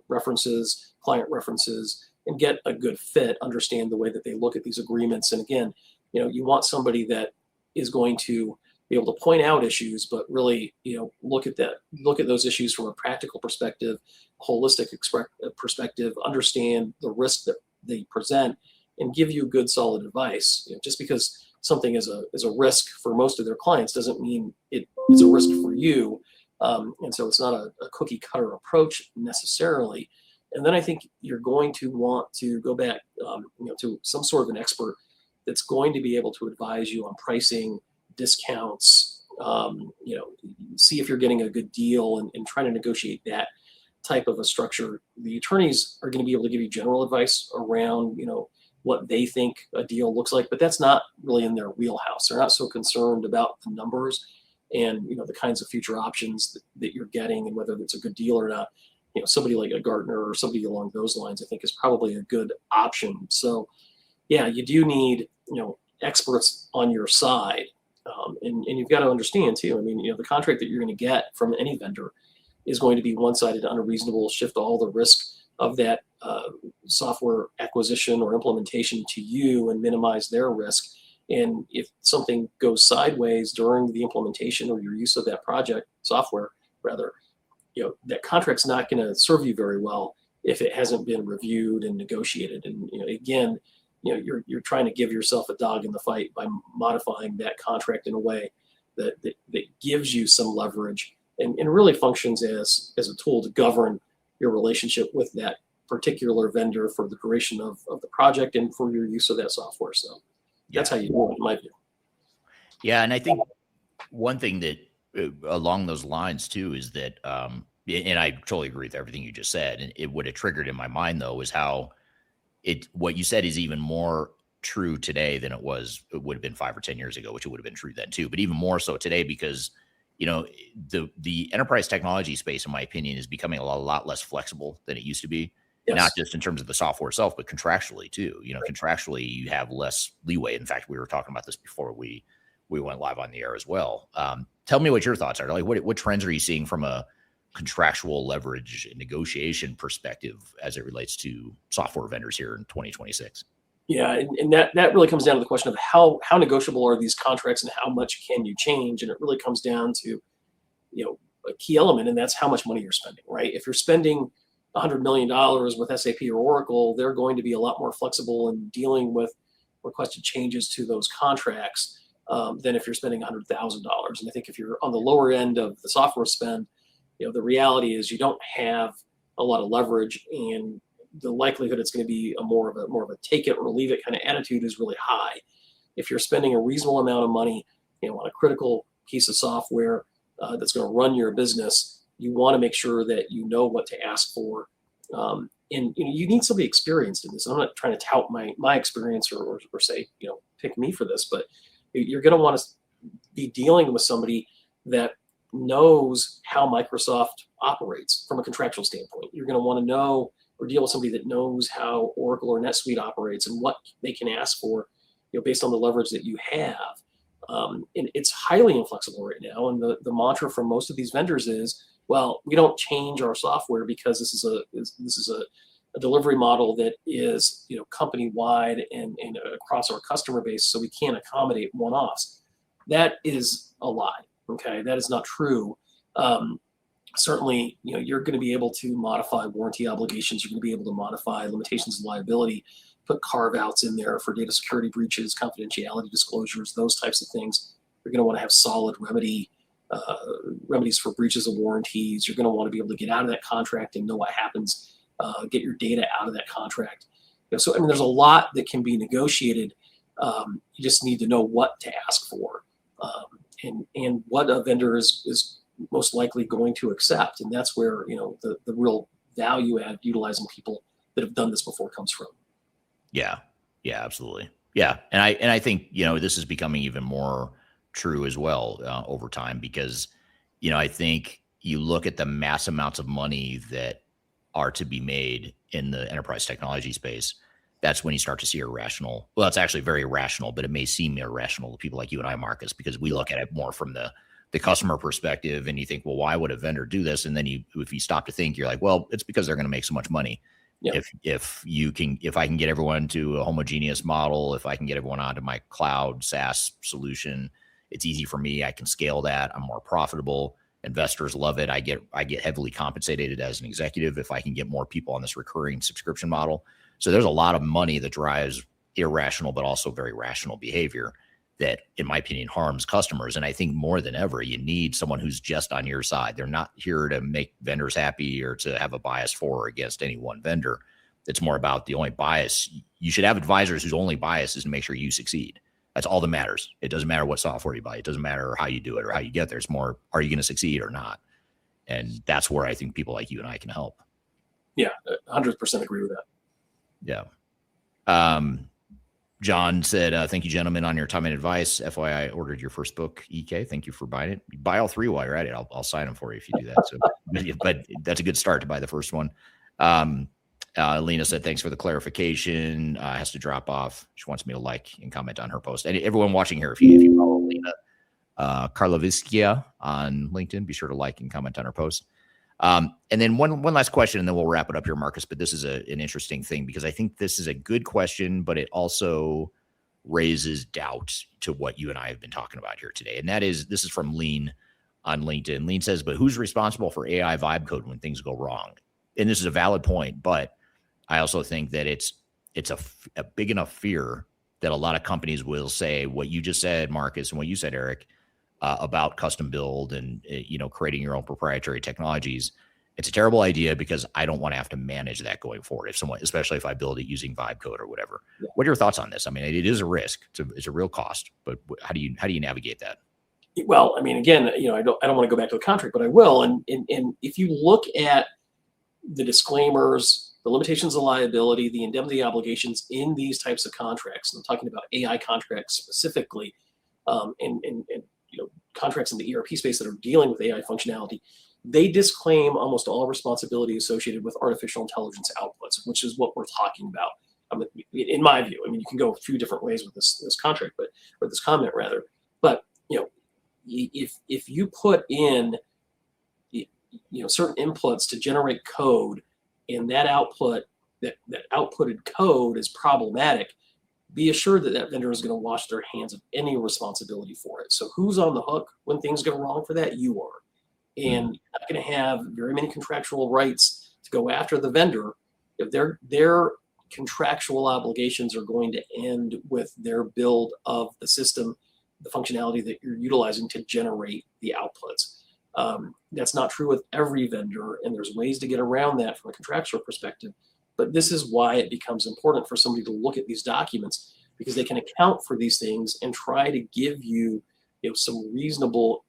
references, client references, and get a good fit, understand the way that they look at these agreements. And again, you want somebody that is going to be able to point out issues, but really, look at those issues from a practical perspective, holistic perspective, understand the risk that they present, and give you good, solid advice. Just because something is a risk for most of their clients doesn't mean it's a risk for you. And so it's not a cookie cutter approach necessarily. And then I think you're going to want to go back, to some sort of an expert that's going to be able to advise you on pricing, discounts, see if you're getting a good deal and trying to negotiate that type of a structure. The attorneys are going to be able to give you general advice around, what they think a deal looks like, but that's not really in their wheelhouse. They're not so concerned about the numbers and, the kinds of future options that you're getting and whether it's a good deal or not. Somebody like a Gartner or somebody along those lines, I think is probably a good option. So yeah, you do need, experts on your side. And you've got to understand too, the contract that you're going to get from any vendor is going to be one-sided, unreasonable, shift all the risk of that software acquisition or implementation to you and minimize their risk. And if something goes sideways during the implementation or your use of that software, that contract's not going to serve you very well if it hasn't been reviewed and negotiated. And again, you're trying to give yourself a dog in the fight by modifying that contract in a way that gives you some leverage and really functions as a tool to govern your relationship with that particular vendor for the duration of the project and for your use of that software. So that's how you do it, in my view. Yeah, and I think one thing that along those lines too is that, and I totally agree with everything you just said, and what it triggered in my mind though is how what you said is even more true today than it would have been 5 or 10 years ago, which it would have been true then too, but even more so today because the enterprise technology space, in my opinion, is becoming a lot less flexible than it used to be. Yes. Not just in terms of the software itself, but contractually too. Right. Contractually, you have less leeway. In fact, we were talking about this before we went live on the air as well. Tell me what your thoughts are. Like, what trends are you seeing from a contractual leverage and negotiation perspective as it relates to software vendors here in 2026? Yeah, and that really comes down to the question of how negotiable are these contracts and how much can you change? And it really comes down to, a key element, and that's how much money you're spending, right? If you're spending $100 million with SAP or Oracle, they're going to be a lot more flexible in dealing with requested changes to those contracts than if you're spending $100,000. And I think if you're on the lower end of the software spend, the reality is you don't have a lot of leverage, and the likelihood it's going to be more of a take it or leave it kind of attitude is really high. If you're spending a reasonable amount of money, on a critical piece of software that's going to run your business, you want to make sure that you know what to ask for. And you need somebody experienced in this. I'm not trying to tout my experience or say, pick me for this, but you're going to want to be dealing with somebody that knows how Microsoft operates from a contractual standpoint. You're going to want to know or deal with somebody that knows how Oracle or NetSuite operates and what they can ask for, based on the leverage that you have. And it's highly inflexible right now. And the mantra from most of these vendors is, well, we don't change our software because this is a delivery model that is company wide and across our customer base, so we can't accommodate one-offs. That is a lie. Okay, that is not true. Certainly, you're going to be able to modify warranty obligations. You're going to be able to modify limitations of liability, put carve-outs in there for data security breaches, confidentiality disclosures, those types of things. You're going to want to have solid remedies for breaches of warranties. You're going to want to be able to get out of that contract and know what happens, get your data out of that contract. So, there's a lot that can be negotiated. You just need to know what to ask for and what a vendor is most likely going to accept. And that's where, the real value add utilizing people that have done this before comes from. Yeah. Yeah, absolutely. Yeah. And I think, this is becoming even more true as well over time, because, I think you look at the mass amounts of money that are to be made in the enterprise technology space. That's when you start to see irrational. Well, it's actually very rational, but it may seem irrational to people like you and I, Marcus, because we look at it more from the customer perspective, and you think, well, why would a vendor do this? And then if you stop to think, you're like, well, it's because they're going to make so much money. Yeah. If I can get everyone to a homogeneous model, if I can get everyone onto my cloud SaaS solution, it's easy for me. I can scale that. I'm more profitable. Investors love it. I get heavily compensated as an executive if I can get more people on this recurring subscription model. So there's a lot of money that drives irrational, but also very rational behavior that, in my opinion, harms customers. And I think more than ever, you need someone who's just on your side. They're not here to make vendors happy or to have a bias for or against any one vendor. It's more about the only bias. You should have advisors whose only bias is to make sure you succeed. That's all that matters. It doesn't matter what software you buy. It doesn't matter how you do it or how you get there. It's more, are you going to succeed or not? And that's where I think people like you and I can help. Yeah, 100% agree with that. Yeah. John said, thank you, gentlemen, on your time and advice. FYI, I ordered your first book, EK. Thank you for buying it. Buy all three while you're at it. I'll sign them for you if you do that. So, but that's a good start to buy the first one. Lena said, thanks for the clarification. Has to drop off. She wants me to like and comment on her post. And everyone watching here, if you follow Lena Karloviskia on LinkedIn, be sure to like and comment on her post. And then one last question, and then we'll wrap it up here, Marcus. But this is an interesting thing, because I think this is a good question, but it also raises doubt to what you and I have been talking about here today. And this is from Lean on LinkedIn. Lean says, but who's responsible for AI vibe code when things go wrong? And this is a valid point, but I also think that it's a big enough fear that a lot of companies will say what you just said, Marcus, and what you said, Eric, about custom build and creating your own proprietary technologies. It's a terrible idea because I don't want to have to manage that going forward. Especially if I build it using vibe code or whatever. Yeah. What are your thoughts on this? I mean, it is a risk. It's a real cost, but how do you navigate that? Well, I mean, again, I don't want to go back to the contract, but I will. And if you look at the disclaimers, the limitations of liability, the indemnity obligations in these types of contracts, and I'm talking about AI contracts specifically, and contracts in the ERP space that are dealing with AI functionality, they disclaim almost all responsibility associated with artificial intelligence outputs, which is what we're talking about. In my view, I mean, you can go a few different ways with this contract, or this comment rather. But if you put in certain inputs to generate code, and that outputted code is problematic, be assured that vendor is going to wash their hands of any responsibility for it. So who's on the hook when things go wrong for that? You are. And you're not going to have very many contractual rights to go after the vendor if their contractual obligations are going to end with their build of the system, the functionality that you're utilizing to generate the outputs. That's not true with every vendor, and there's ways to get around that from a contractual perspective. But this is why it becomes important for somebody to look at these documents, because they can account for these things and try to give you some reasonable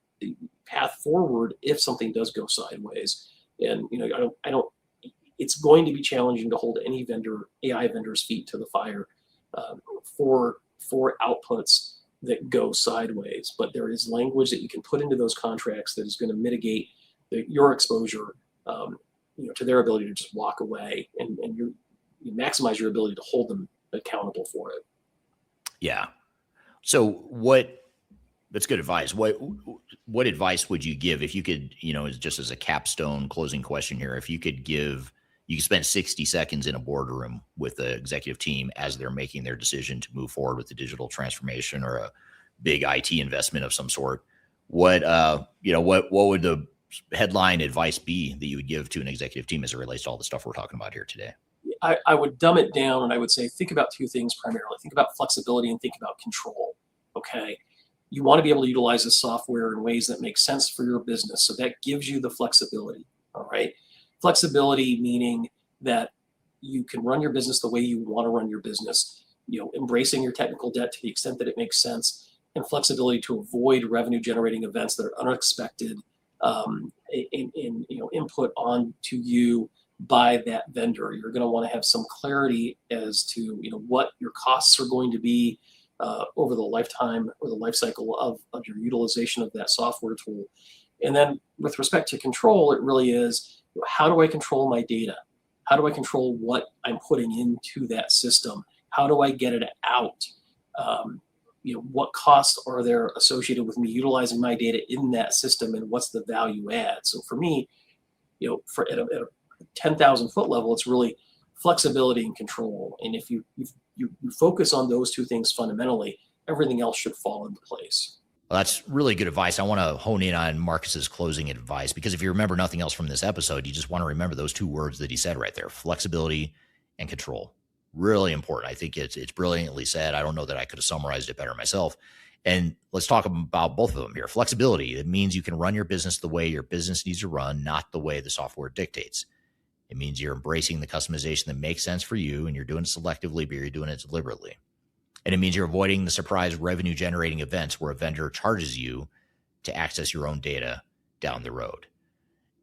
path forward if something does go sideways. And I don't. It's going to be challenging to hold any AI vendor's feet to the fire for outputs that go sideways. But there is language that you can put into those contracts that is going to mitigate your exposure, to their ability to just walk away, and you maximize your ability to hold them accountable for it. Yeah. So that's good advice. What advice would you give if you could, just as a capstone closing question here, if you could spend 60 seconds in a boardroom with the executive team as they're making their decision to move forward with the digital transformation or a big IT investment of some sort, what would the headline advice be that you would give to an executive team as it relates to all the stuff we're talking about here today? I would dumb it down, and I would say, think about two things primarily. Think about flexibility and think about control. Okay. You want to be able to utilize this software in ways that make sense for your business. So that gives you the flexibility. All right. Flexibility meaning that you can run your business the way you want to run your business, embracing your technical debt to the extent that it makes sense, and flexibility to avoid revenue generating events that are unexpected, input on to you by that vendor. You're going to want to have some clarity as to what your costs are going to be over the lifetime or the life cycle of your utilization of that software tool. And then with respect to control, it really is, how do I control my data? How do I control what I'm putting into that system? How do I get it out? What costs are there associated with me utilizing my data in that system, and what's the value add? So for me, at a 10,000 foot level, it's really flexibility and control. And if you focus on those two things fundamentally, everything else should fall into place. Well, that's really good advice. I want to hone in on Marcus's closing advice, because if you remember nothing else from this episode, you just want to remember those two words that he said right there: flexibility and control. Really important. I think it's brilliantly said. I don't know that I could have summarized it better myself. And let's talk about both of them here. Flexibility, it means you can run your business the way your business needs to run, not the way the software dictates. It means you're embracing the customization that makes sense for you, and you're doing it selectively, but you're doing it deliberately. And it means you're avoiding the surprise revenue generating events where a vendor charges you to access your own data down the road.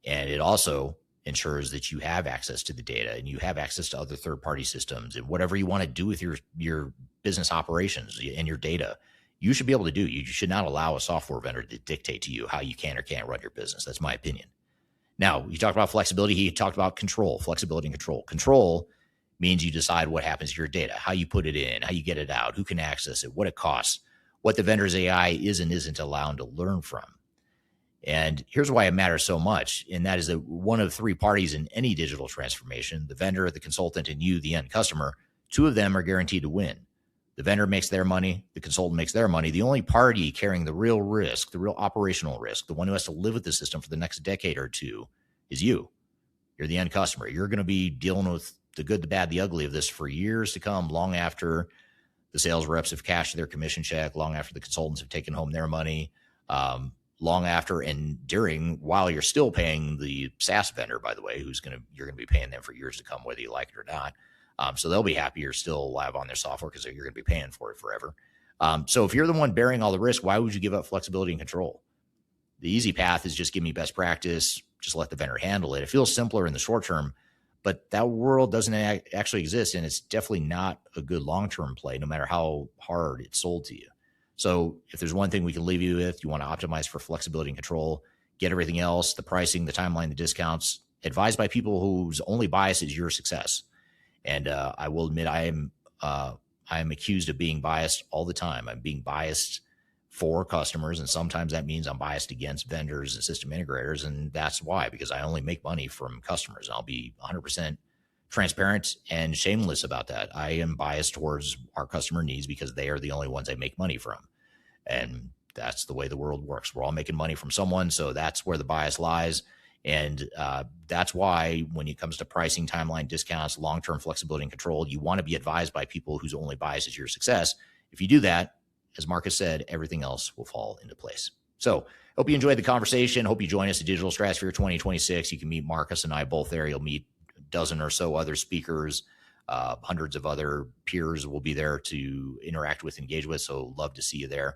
And it also ensures that you have access to the data and you have access to other third-party systems, and whatever you want to do with your business operations and your data, you should be able to do. You should not allow a software vendor to dictate to you how you can or can't run your business. That's my opinion. Now, you talked about flexibility. He talked about control, flexibility and control. Control means you decide what happens to your data, how you put it in, how you get it out, who can access it, what it costs, what the vendor's AI is and isn't allowed to learn from. And here's why it matters so much, and that is that one of three parties in any digital transformation, the vendor, the consultant, and you, the end customer, two of them are guaranteed to win. The vendor makes their money, the consultant makes their money. The only party carrying the real risk, the real operational risk, the one who has to live with the system for the next decade or two is you. You're the end customer. You're going to be dealing with the good, the bad, the ugly of this for years to come, long after the sales reps have cashed their commission check, long after the consultants have taken home their money, long after and during, while you're still paying the SaaS vendor, by the way, you're going to be paying them for years to come, whether you like it or not. So they'll be happy you're still alive on their software because you're going to be paying for it forever. So if you're the one bearing all the risk, why would you give up flexibility and control? The easy path is just give me best practice, just let the vendor handle it. It feels simpler in the short term, but that world doesn't actually exist, and it's definitely not a good long-term play, no matter how hard it's sold to you. So if there's one thing we can leave you with, you want to optimize for flexibility and control, get everything else, the pricing, the timeline, the discounts, advised by people whose only bias is your success. And I will admit I am accused of being biased all the time. I'm being biased for customers, and sometimes that means I'm biased against vendors and system integrators, and that's why, because I only make money from customers. I'll be 100% transparent and shameless about that. I am biased towards our customer needs because they are the only ones I make money from, and that's the way the world works. We're all making money from someone, so that's where the bias lies. And that's why when it comes to pricing, timeline, discounts, long-term flexibility and control, you want to be advised by people whose only bias is your success. If you do that, as Marcus said, everything else will fall into place. So hope you enjoyed the conversation. Hope you join us at Digital Stratosphere 2026. You can meet Marcus and I both there. You'll meet a dozen or so other speakers. Hundreds of other peers will be there to interact with, engage with. So love to see you there.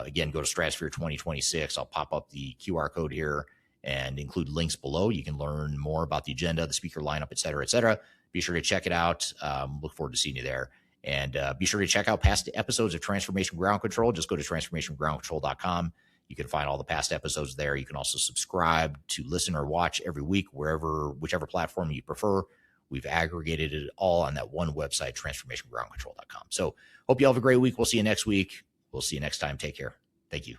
Again, go to Stratosphere 2026. I'll pop up the QR code here and include links below. You can learn more about the agenda, the speaker lineup, et cetera, et cetera. Be sure to check it out. Look forward to seeing you there. And be sure to check out past episodes of Transformation Ground Control. Just go to transformationgroundcontrol.com. You can find all the past episodes there. You can also subscribe to listen or watch every week, whichever platform you prefer. We've aggregated it all on that one website, transformationgroundcontrol.com. So hope you all have a great week. We'll see you next week. We'll see you next time. Take care. Thank you.